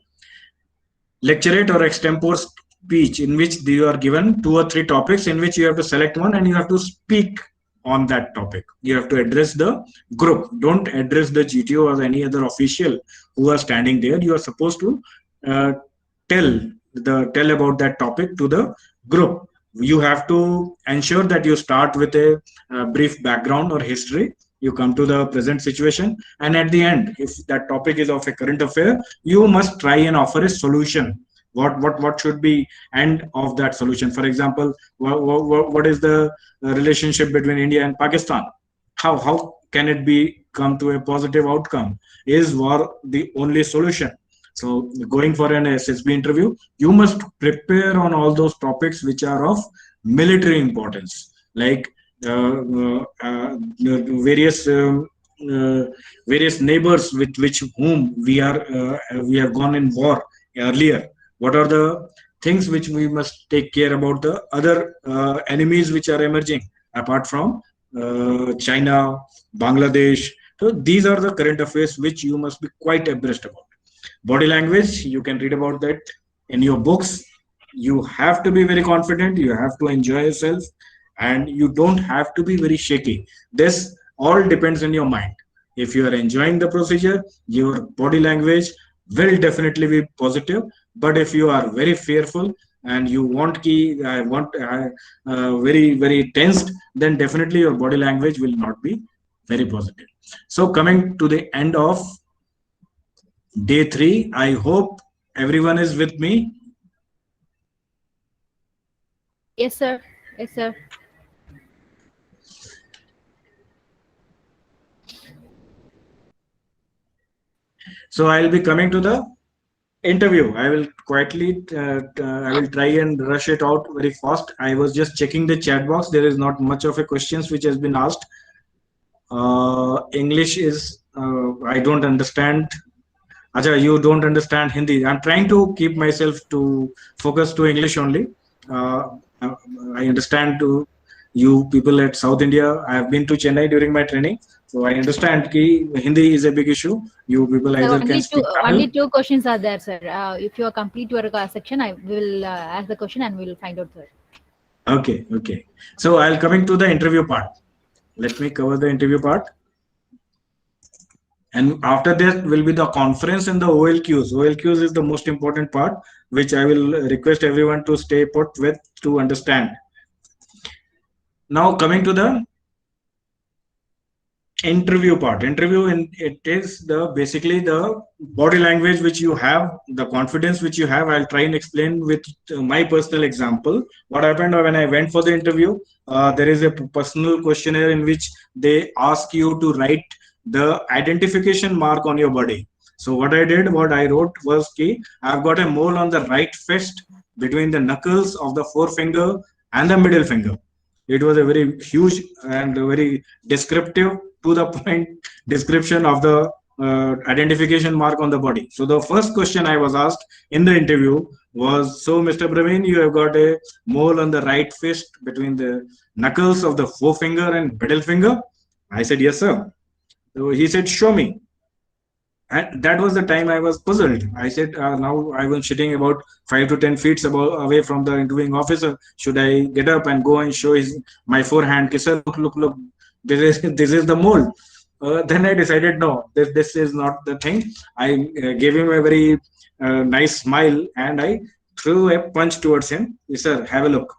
Lecturate or extempore speech, in which you are given 2 or 3 topics in which you have to select one and you have to speak on that topic. You have to address the group. Don't address the GTO or any other official who are standing there. You are supposed to tell about that topic to the group. You have to ensure that you start with a brief background or history. You come to the present situation, and at the end, if that topic is of a current affair, you must try and offer a solution. What should be end of that solution? For example, what is the relationship between India and Pakistan? How can it be come to a positive outcome? Is war the only solution? So going for an SSB interview, you must prepare on all those topics which are of military importance, like various various neighbors with which whom we have gone in war earlier. What are the things which we must take care about, the other enemies which are emerging apart from China, Bangladesh? So these are the current affairs which you must be quite abreast about. Body language, you can read about that in your books. You have to be very confident, you have to enjoy yourself, and you don't have to be very shaky. This all depends on your mind. If you are enjoying the procedure, your body language will definitely be positive. But if you are very fearful and you want very very tensed, then definitely your body language will not be very positive. So coming to the end of day 3, I hope everyone is with me. Yes, sir. Yes, sir. So I'll be coming to the interview. I will quietly, I will try and rush it out very fast. I was just checking the chat box. There is not much of a questions which has been asked. English is, I don't understand. Acha, you don't understand Hindi. I'm trying to keep myself to focus to English only. I understand to you people at South India. I have been to Chennai during my training. So I understand ki Hindi is a big issue. You people Sir, either can speak only Tamil. 2 questions are there, sir. If you complete your section, I will ask the question and we will find out, sir. Okay, okay. So I'll coming to the interview part. Let me cover the interview part. And after that will be the conference and the OLQs. OLQs is the most important part, which I will request everyone to stay put with to understand. Now coming to the interview part. Interview, and it is the basically the body language which you have, the confidence which you have. I'll try and explain with my personal example. What happened when I went for the interview? There is a personal questionnaire in which they ask you to write the identification mark on your body. So what I wrote was ki I've got a mole on the right fist between the knuckles of the forefinger and the middle finger. It was a very huge and very descriptive, to the point description of the identification mark on the body. So the first question I was asked in the interview was, so Mr. Praveen, you have got a mole on the right fist between the knuckles of the forefinger and middle finger? I said, yes, sir. So he said, show me. And that was the time I was puzzled. I said, now I was sitting about 5 to 10 feet away from the interviewing officer. Should I get up and go and show my forehand? He said, look, this is the mole. Then I decided, no, this is not the thing. I gave him a very nice smile and I threw a punch towards him. He said, have a look.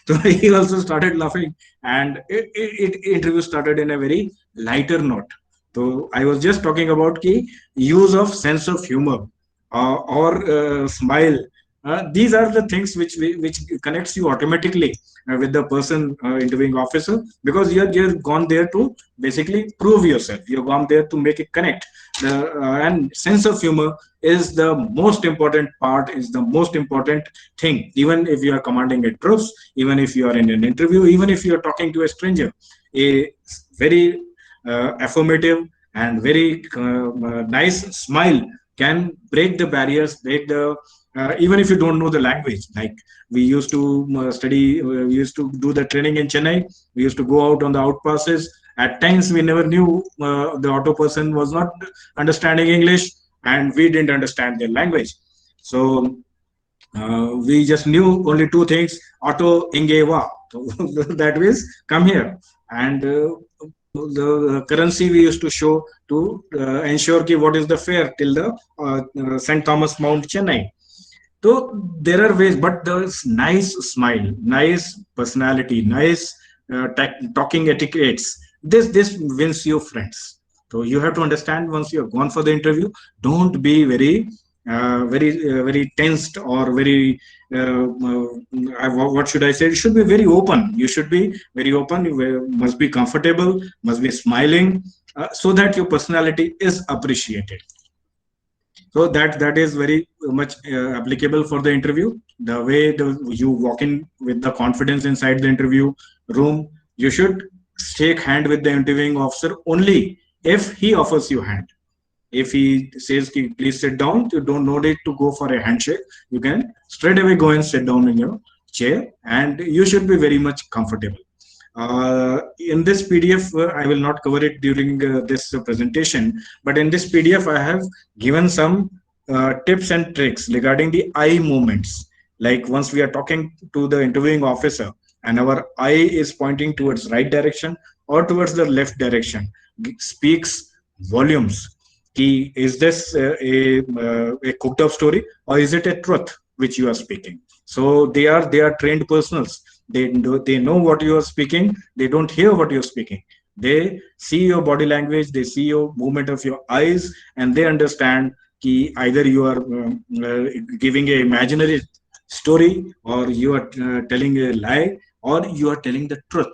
So he also started laughing, and interview started in a very lighter note. So I was just talking about the use of sense of humor or smile These are the things which connects you automatically with the person interviewing officer, because you're gone there to basically prove yourself. You're gone there to make it connect. And sense of humor is the most important part, is the most important thing. Even if you are commanding a troops, even if you are in an interview, even if you are talking to a stranger, a very affirmative and very nice smile can break the barriers, break the even if you don't know the language. Like we used to study, we used to do the training in Chennai. We used to go out on the outpasses. At times, we never knew the auto person was not understanding English, and we didn't understand their language. So we just knew only two things: auto ingeva. That means come here, and the currency we used to show to ensure ki what is the fare till the St. Thomas Mount, Chennai. So there are ways, but there's nice smile, nice personality, nice talking etiquettes. This wins you friends. So you have to understand, once you have gone for the interview, don't be very tensed or very what should I say? It should be very open. You should be very open. You must be comfortable, must be smiling, so that your personality is appreciated. So that is very much applicable for the interview. The way you walk in with the confidence inside the interview room, you should shake hand with the interviewing officer only if he offers you hand. If he says, please sit down, you don't need to go for a handshake. You can straight away go and sit down in your chair, and you should be very much comfortable. In this PDF, I will not cover it during this presentation, but in this PDF, I have given some tips and tricks regarding the eye movements. Like once we are talking to the interviewing officer and our eye is pointing towards right direction or towards the left direction, speaks volumes. Is this a cooked up story, or is it a truth which you are speaking? So they are trained personals. They know what you are speaking. They don't hear what you're speaking. They see your body language. They see your movement of your eyes, and they understand that either you are giving an imaginary story, or you are telling a lie, or you are telling the truth.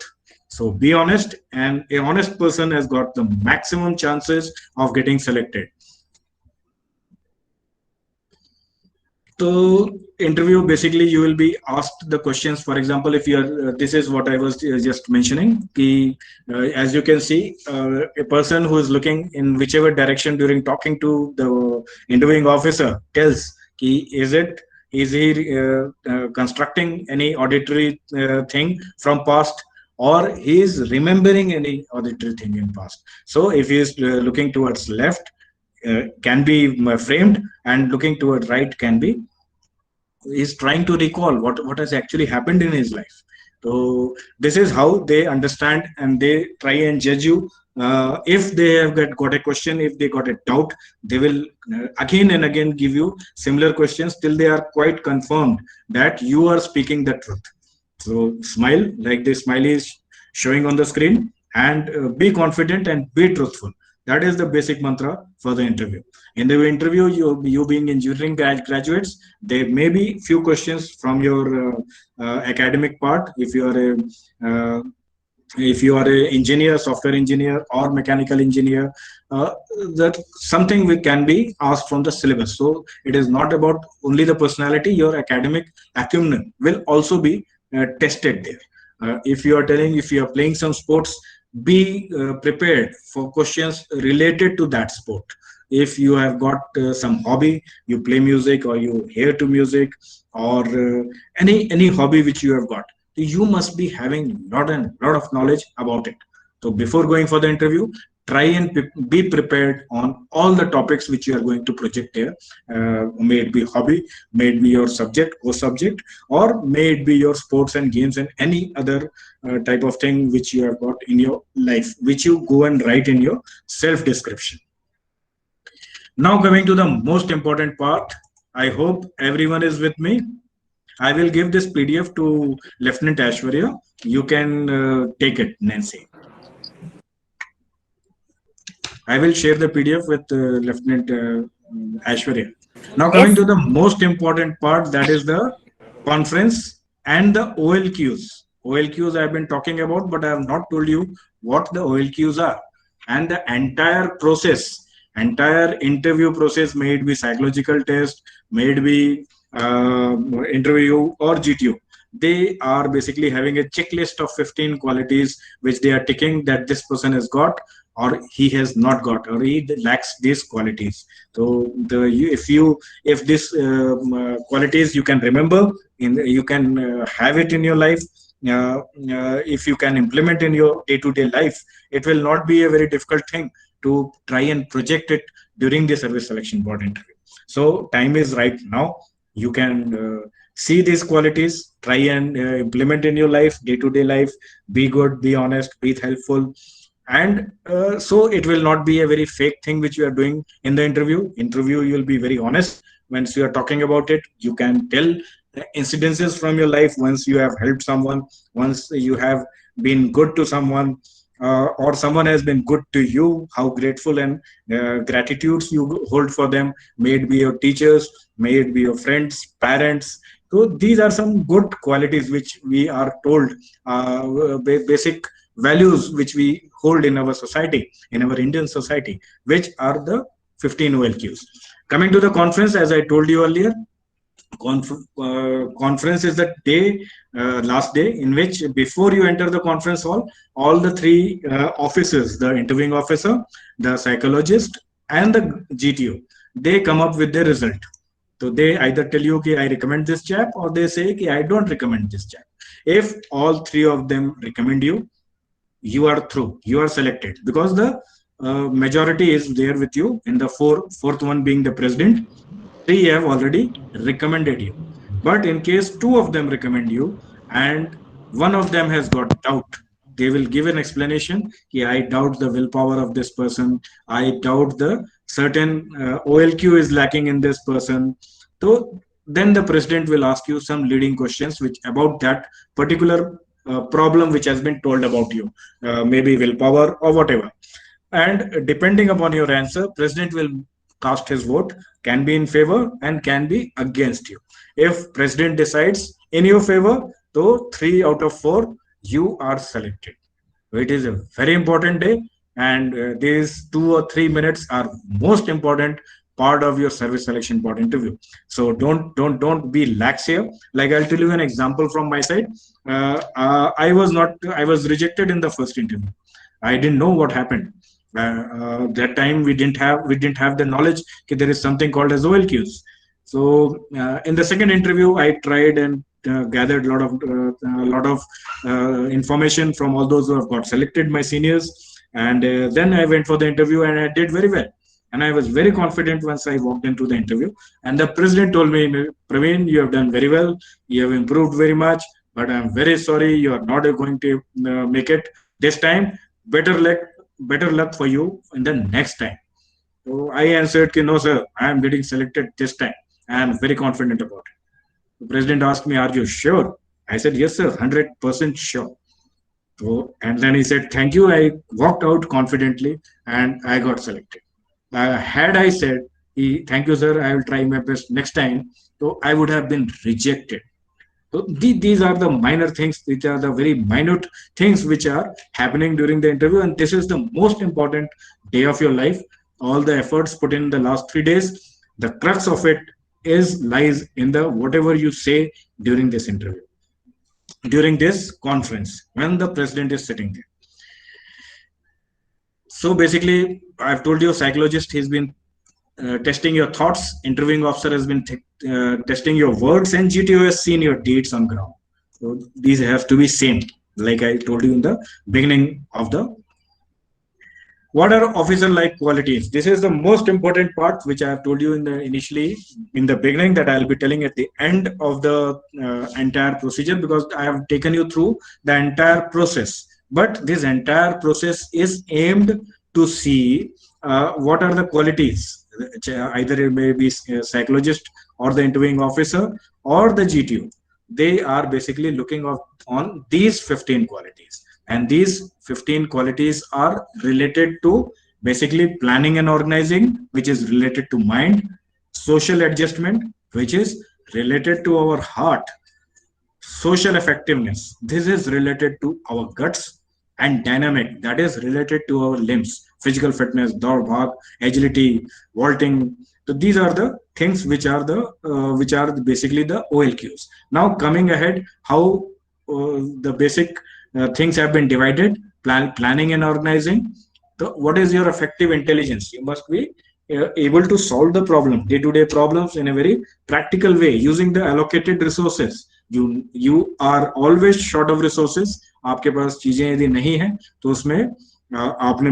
So be honest, and an honest person has got the maximum chances of getting selected. So interview, basically you will be asked the questions. For example, if you are this is what I was just mentioning, as you can see, a person who is looking in whichever direction during talking to the interviewing officer tells is he constructing any auditory thing from past, or he is remembering any auditory thing in past. So if he is looking towards left, can be framed, and looking toward right can be is trying to recall what has actually happened in his life. So this is how they understand, and they try and judge you. If they have got a question, if they got a doubt, they will again and again give you similar questions till they are quite confirmed that you are speaking the truth. So smile like the smile is showing on the screen, and be confident and be truthful. That is the basic mantra for the interview. In the interview, you being engineering graduates, there may be few questions from your academic part. If you are a engineer, software engineer, or mechanical engineer, that something we can be asked from the syllabus. So it is not about only the personality. Your academic acumen will also be tested there. If you are playing some sports, be prepared for questions related to that sport. If you have got some hobby, you play music, or you hear to music, or any hobby which you have got, you must be having lot of knowledge about it. So before going for the interview, try and be prepared on all the topics which you are going to project here. May it be hobby, may it be your subject or subject, or may it be your sports and games and any other type of thing which you have got in your life, which you go and write in your self description. Now coming to the most important part, I hope everyone is with me. I will give this PDF to Lieutenant Aishwarya. You can take it, Nancy. I will share the PDF with Lieutenant Aishwarya. Now coming Yes. to the most important part, that is the conference and the OLQs. OLQs I have been talking about, but I have not told you what the OLQs are. And the entire interview process, may it be psychological test, may it be interview or GTO, they are basically having a checklist of 15 qualities which they are ticking that this person has got, or he has not got, or he lacks these qualities. So if this qualities you can remember, you can have it in your life. If you can implement in your day-to-day life, it will not be a very difficult thing to try and project it during the service selection board interview. So time is right now. You can see these qualities, try and implement in your life, day-to-day life. Be good, be honest, be helpful, and so it will not be a very fake thing which you are doing in the interview. You will be very honest once you are talking about it. You can tell incidences from your life, once you have helped someone, once you have been good to someone, or someone has been good to you, how grateful and gratitudes you hold for them, may it be your teachers, may it be your friends, parents. So these are some good qualities which we are told, basic values which we hold in our society, in our Indian society, which are the 15 OLQs. Coming to the conference, as I told you earlier, conference is the day, last day, in which before you enter the conference hall, all the three officers, the interviewing officer, the psychologist, and the GTO, they come up with their result. So they either tell you, okay, I recommend this chap, or they say, okay, I don't recommend this chap. If all three of them recommend you, you are through, you are selected, because the majority is there with you. In the fourth one being the president, three have already recommended you. But in case two of them recommend you and one of them has got doubt, they will give an explanation. Yeah, I doubt the willpower of this person. I doubt the certain OLQ is lacking in this person. So then the president will ask you some leading questions which about that particular problem which has been told about you, maybe willpower or whatever. And depending upon your answer, president will cast his vote, can be in favor and can be against you. If president decides in your favor, so 3 out of 4 you are selected. It is a very important day, and these 2 or 3 minutes are most important part of your service selection board interview. So don't be lax here. Like, I'll tell you an example from my side. I was rejected in the first interview. I didn't know what happened. That time we didn't have the knowledge that there is something called as OLQs. So in the second interview, I tried and gathered a lot of information from all those who have got selected, my seniors, and then I went for the interview and I did very well. And I was very confident once I walked into the interview. And the president told me, Praveen, you have done very well. You have improved very much, but I'm very sorry you are not going to make it this time. Better luck for you in the next time. So I answered, no, sir, I am getting selected this time. I am very confident about it. The president asked me, are you sure? I said, yes, sir, 100% sure. So, and then he said, thank you. I walked out confidently and I got selected. Had I said, thank you, sir, I will try my best next time, so I would have been rejected. So these are the minor things, which are the very minute things which are happening during the interview. And this is the most important day of your life. All the efforts put in the last 3 days, the crux of it lies in the whatever you say during this interview, during this conference, when the president is sitting there. So basically, I've told you, psychologist, he's been testing your thoughts, interviewing officer has been testing your words, and GTO has seen your deeds on ground. So these have to be same, like I told you in the beginning of the. What are officer-like qualities? This is the most important part, which I have told you initially in the beginning, that I'll be telling at the end of the entire procedure, because I have taken you through the entire process. But this entire process is aimed to see what are the qualities. Either it may be a psychologist or the interviewing officer or the GTO. They are basically looking on these 15 qualities. And these 15 qualities are related to basically planning and organizing, which is related to mind, social adjustment, which is related to our heart, social effectiveness, this is related to our guts, and dynamic, that is related to our limbs, physical fitness, daur bhag, agility, vaulting. So these are the things which are basically the OLQs. Now coming ahead, how the basic things have been divided: planning and organizing. So what is your effective intelligence? You must be able to solve the problem, day-to-day problems, in a very practical way using the allocated resources. You are always short of resources. आपके पास चीजें यदि नहीं है तो उसमें आपने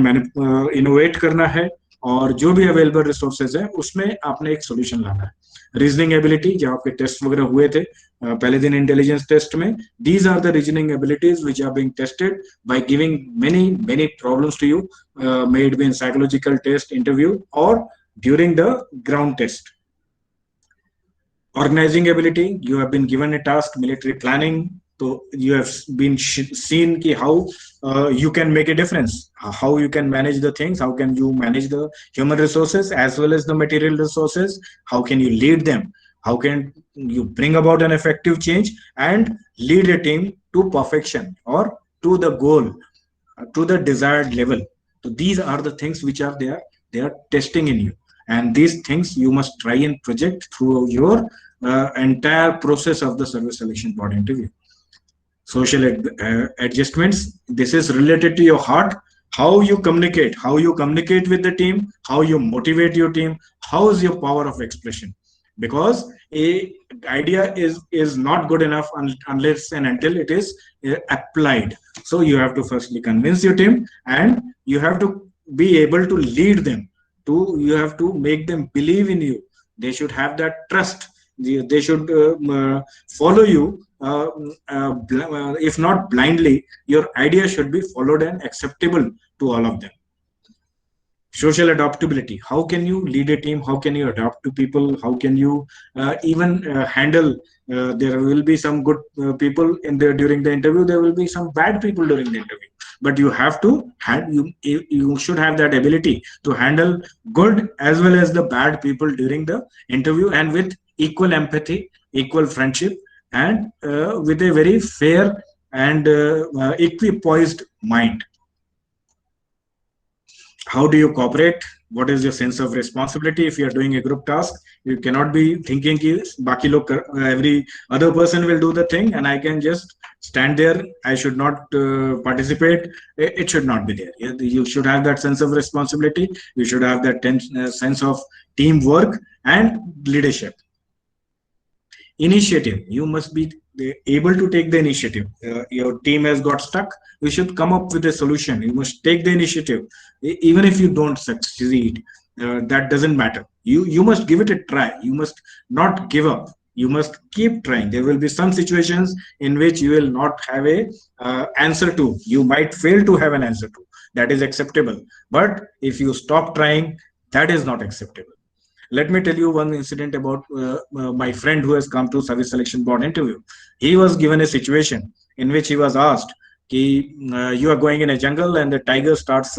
innovate करना है, और जो भी अवेलेबल रिसोर्सेज है उसमें आपने एक सोल्यूशन लाना है. रीजनिंग एबिलिटी, जब आपके टेस्ट वगैरह हुए थे पहले दिन इंटेलिजेंस टेस्ट में, these are the reasoning abilities which are being tested by giving many problems to you, made in psychological test, interview, or during the ground test. Organizing ability, you have been given a task, military planning, so you have been seen ki how you can make a difference, how you can manage the things, how can you manage the human resources as well as the material resources, how can you lead them, how can you bring about an effective change and lead a team to perfection or to the goal, to the desired level. So these are the things which are there, they are testing in you, and these things you must try and project through your entire process of the service selection board interview. Social adjustments, this is related to your heart, how you communicate with the team, how you motivate your team, how is your power of expression, because a idea is not good enough unless and until it is applied. So you have to firstly convince your team, and you have to be able to lead them, you have to make them believe in you. They should have that trust, they should follow you, if not blindly, your idea should be followed and acceptable to all of them. Social adaptability, how can you lead a team, how can you adapt to people, how can you even handle, there will be some good people in there during the interview, there will be some bad people during the interview, but you have to you should have that ability to handle good as well as the bad people during the interview, and with equal empathy, equal friendship, and with a very fair and equipoised mind. How do you cooperate? What is your sense of responsibility? If you are doing a group task, you cannot be thinking ki baki log every other person will do the thing and I can just stand there, I should not participate. It should not be there. You should have that sense of responsibility, you should have that sense of teamwork and leadership. Initiative, you must be able to take the initiative. Your team has got stuck, you should come up with a solution, you must take the initiative. Even if you don't succeed, that doesn't matter, you must give it a try, you must not give up, you must keep trying. There will be some situations in which you will not have a answer to, you might fail to have an answer to, that is acceptable, but if you stop trying, that is not acceptable. Let me tell you one incident about my friend who has come to service selection board interview. He was given a situation in which he was asked, you are going in a jungle and the tiger starts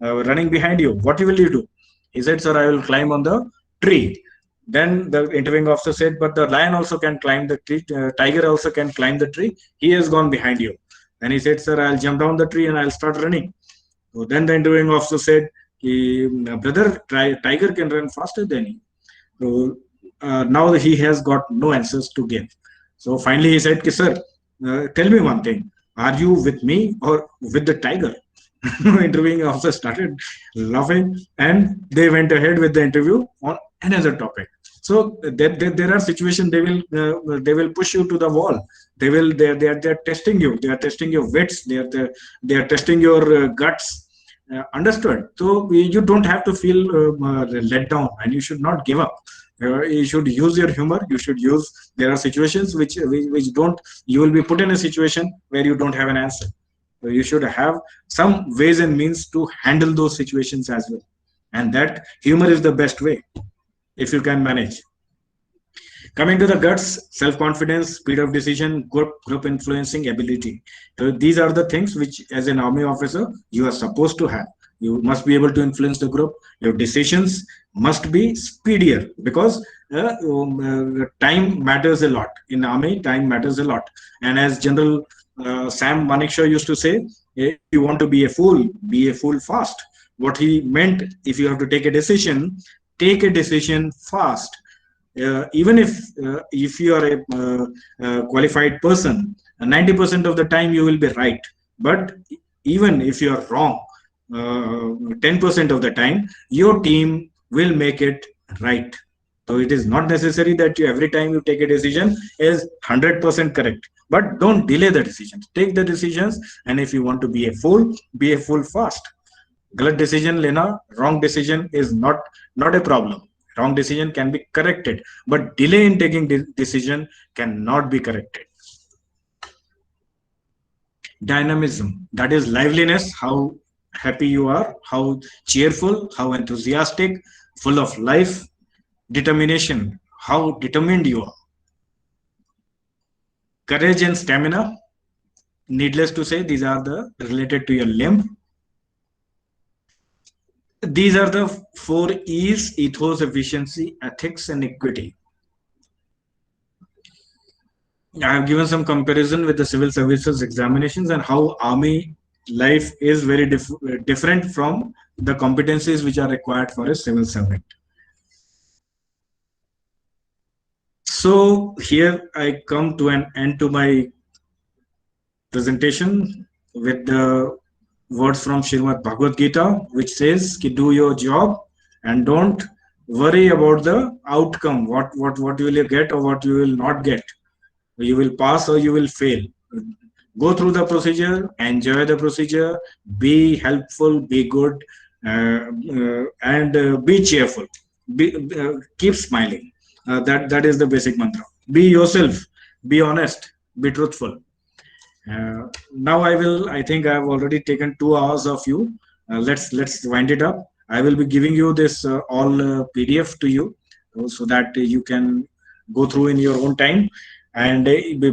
running behind you, what will you do? He said, sir, I will climb on the tree. Then the interviewing officer said, but the lion also can climb the tree, tiger also can climb the tree, he has gone behind you. Then he said, sir, I'll jump down the tree and I'll start running. So then the interviewing officer said, brother, tiger can run faster than you. So now he has got no answers to give. So finally he said, sir, tell me one thing, are you with me or with the tiger? Interviewing officer started laughing and they went ahead with the interview on another topic. So there are situations they will push you to the wall. They're testing you. They are testing your wits. They are testing your guts. Understood? So you don't have to feel let down, and you should not give up. You should use your humor. You should use. There are situations which don't. You will be put in a situation where you don't have an answer. So you should have some ways and means to handle those situations as well. And that humor is the best way if you can manage. Coming to the guts, self-confidence, speed of decision, group influencing ability. So these are the things which, as an army officer, you are supposed to have. You must be able to influence the group. Your decisions must be speedier, because time matters a lot. In army, time matters a lot. And as General Sam Manekshaw used to say, if you want to be a fool fast. What he meant, if you have to take a decision fast. Even if you are a qualified person, 90% of the time you will be right. But even if you are wrong, 10% of the time, your team will make it right. So it is not necessary that every time you take a decision is 100% correct. But don't delay the decisions. Take the decisions, and if you want to be a fool fast. Galat decision lena, wrong decision is not a problem. Wrong decision can be corrected, but delay in taking decision cannot be corrected. Dynamism, that is liveliness, how happy you are, how cheerful, how enthusiastic, full of life. Determination, how determined you are. Courage and stamina, needless to say, these are the related to your limb. These are the 4 E's: ethos, efficiency, ethics, and equity. I have given some comparison with the civil services examinations and how army life is very different from the competencies which are required for a civil servant. So here I come to an end to my presentation with the words from Srimad Bhagavad Gita, which says, do your job and don't worry about the outcome. What will you get or what you will not get. You will pass or you will fail. Go through the procedure, enjoy the procedure, be helpful, be good, and be cheerful. Keep smiling. That is the basic mantra. Be yourself, be honest, be truthful. Now I think I have already taken 2 hours of you. Let's wind it up. I will be giving you this all PDF to you so that you can go through in your own time. And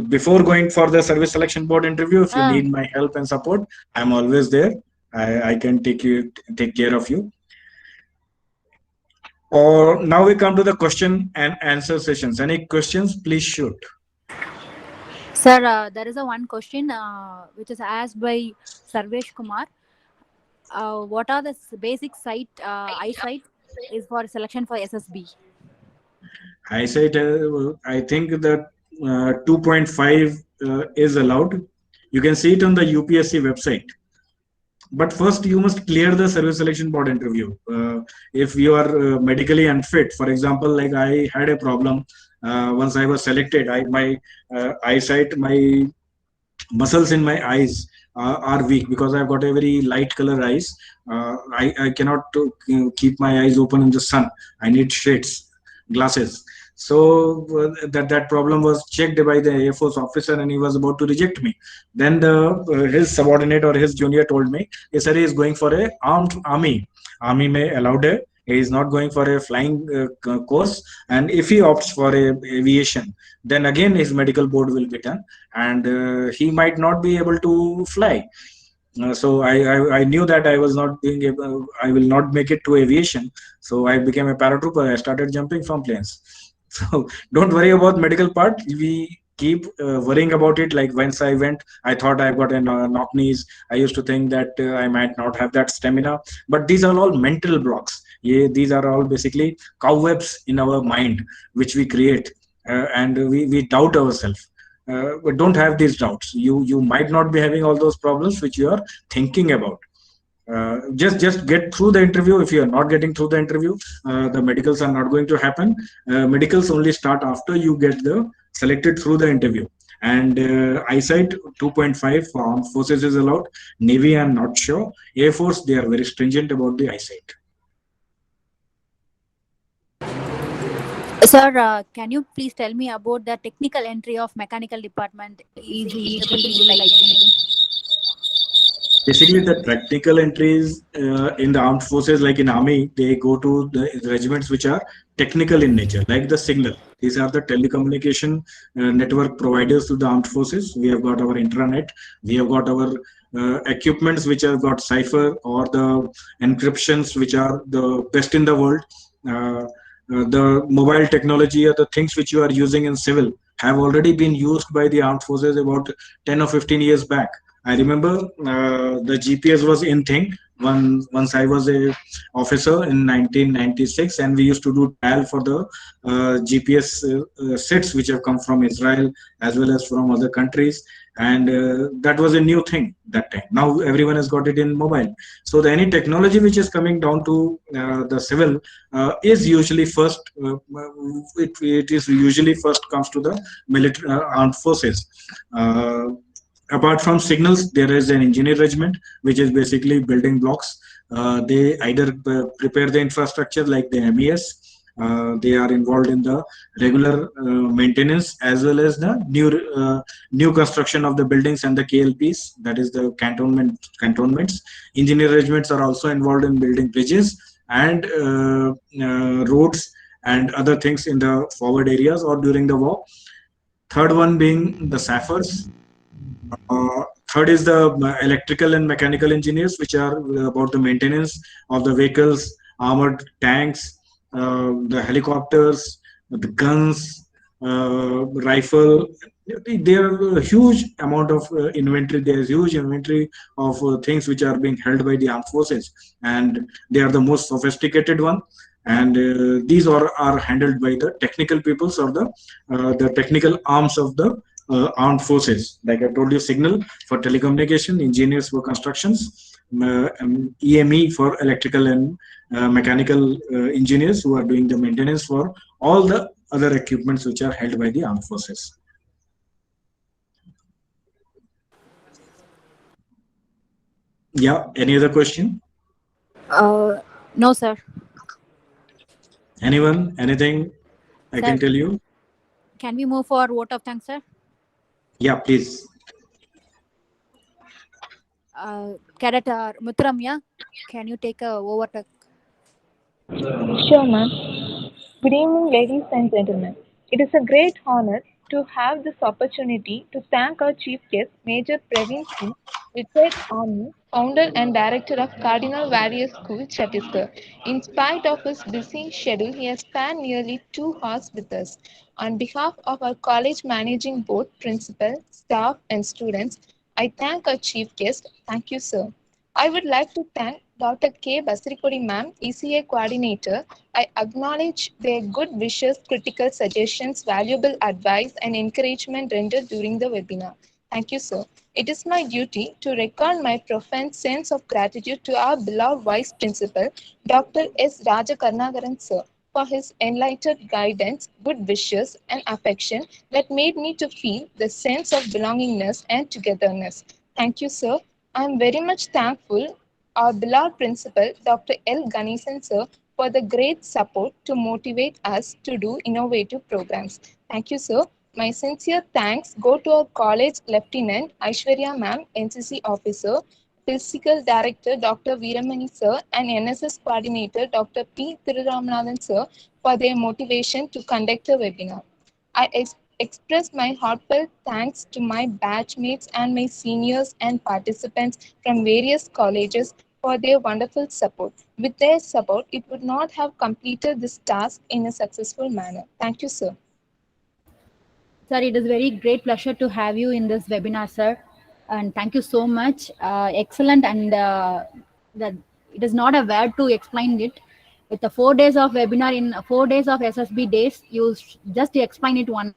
before going for the service selection board interview, if you need my help and support, I'm always there. I can take care of you. Or now we come to the question and answer sessions. Any questions, please shoot. Sir, there is one question which is asked by Sarvesh Kumar. What are the basic eyesight is for selection for SSB? Eyesight, I think that 2.5 is allowed. You can see it on the UPSC website. But first, you must clear the service selection board interview. If you are medically unfit, for example, like I had a problem once I was selected. My eyesight, my muscles in my eyes are weak because I've got a very light color eyes. I cannot keep my eyes open in the sun. I need shades, glasses. So that problem was checked by the Air Force officer, and he was about to reject me. Then his subordinate or his junior told me, "Yes, sir, he is going for a armed army. Army may allowed it. He is not going for a flying course. And if he opts for a aviation, then again his medical board will be done, and he might not be able to fly." So I knew that I was not being able, I will not make it to aviation. So I became a paratrooper. I started jumping from planes. So don't worry about medical part. We keep worrying about it. Like once I went, I thought I've got a knock knees. I used to think that I might not have that stamina. But these are all mental blocks. Yeah, these are all basically cobwebs in our mind, which we create, and we doubt ourselves. But don't have these doubts. You might not be having all those problems which you are thinking about. Just get through the interview. If you are not getting through the interview, the medicals are not going to happen. Medicals only start after you get selected through the interview. And eyesight 2.5 for armed forces is allowed. Navy, I'm not sure. Air Force, they are very stringent about the eyesight. Sir, can you please tell me about the technical entry of mechanical department? Basically, the technical entries in the armed forces, like in army, they go to the regiments which are technical in nature, like the signal. These are the telecommunication network providers to the armed forces. We have got our intranet. We have got our equipments which have got cipher or the encryptions which are the best in the world. The mobile technology or the things which you are using in civil have already been used by the armed forces about 10 or 15 years back. I remember the GPS was in thing once I was a officer in 1996, and we used to do trial for the GPS sets which have come from Israel as well as from other countries, and that was a new thing that time. Now everyone has got it in mobile. So any technology which is coming down to the civil is usually first. It is usually first comes to the military armed forces. Apart from signals, there is an engineer regiment, which is basically building blocks. They either prepare the infrastructure like the MES. They are involved in the regular maintenance as well as the new construction of the buildings and the KLPs, that is the cantonments. Engineer regiments are also involved in building bridges and roads and other things in the forward areas or during the war. Third one being the SAFers. Third is the electrical and mechanical engineers, which are about the maintenance of the vehicles, armored tanks, the helicopters, the guns, rifle. There are a huge amount of inventory. There is huge inventory of things which are being held by the armed forces, and they are the most sophisticated one. And these are handled by the technical peoples or the technical arms of the armed forces. Like I told you, signal for telecommunication, engineers for constructions, EME for electrical and mechanical engineers who are doing the maintenance for all the other equipments which are held by the armed forces. Yeah, any other question? No, sir. Anyone? Anything I Sir, can tell you? can we move for vote of thanks, sir? Yeah, please. Cadet Muthuramya, can you take over? Sure, ma'am. Good evening, ladies and gentlemen. It is a great honor to have this opportunity to thank our chief guest, Major Praveen Singh, retired Army, founder and director of Cardinal Warrior School, Chhattisgarh. In spite of his busy schedule, he has spent nearly 2 hours with us. On behalf of our college managing board, principal, staff, and students, I thank our chief guest. Thank you, sir. I would like to thank Dr. K. Basrikodi ma'am, ECA coordinator. I acknowledge their good wishes, critical suggestions, valuable advice, and encouragement rendered during the webinar. Thank you, sir. It is my duty to record my profound sense of gratitude to our beloved Vice Principal, Dr. S. Rajakarnagaran, sir, for his enlightened guidance, good wishes, and affection that made me to feel the sense of belongingness and togetherness. Thank you, sir. I am very much thankful our beloved principal, Dr. L. Ganesan, sir, for the great support to motivate us to do innovative programs. Thank you, sir. My sincere thanks go to our college lieutenant, Aishwarya ma'am, NCC officer, physical director, Dr. Veeramani, sir, and NSS coordinator, Dr. P. Thiruramanathan, sir, for their motivation to conduct the webinar. I express my heartfelt thanks to my batchmates and my seniors and participants from various colleges for their wonderful support. With their support, it would not have completed this task in a successful manner. Thank you, sir. Sir, it is very great pleasure to have you in this webinar, sir. And thank you so much. Excellent. And that it is not a word to explain it. With the 4 days of webinar in 4 days of SSB days, you just explain it one.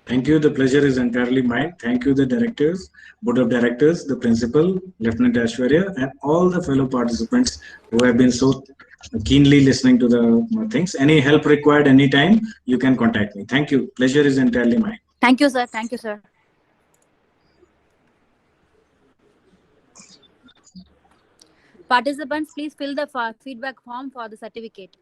Thank you. The pleasure is entirely mine. Thank you, the directors, board of directors, the principal, Lieutenant Aishwarya, and all the fellow participants who have been so keenly listening to the things. Any help required anytime, you can contact me. Thank you. Pleasure is entirely mine. Thank you, sir. Thank you, sir. Participants, please fill the feedback form for the certificate.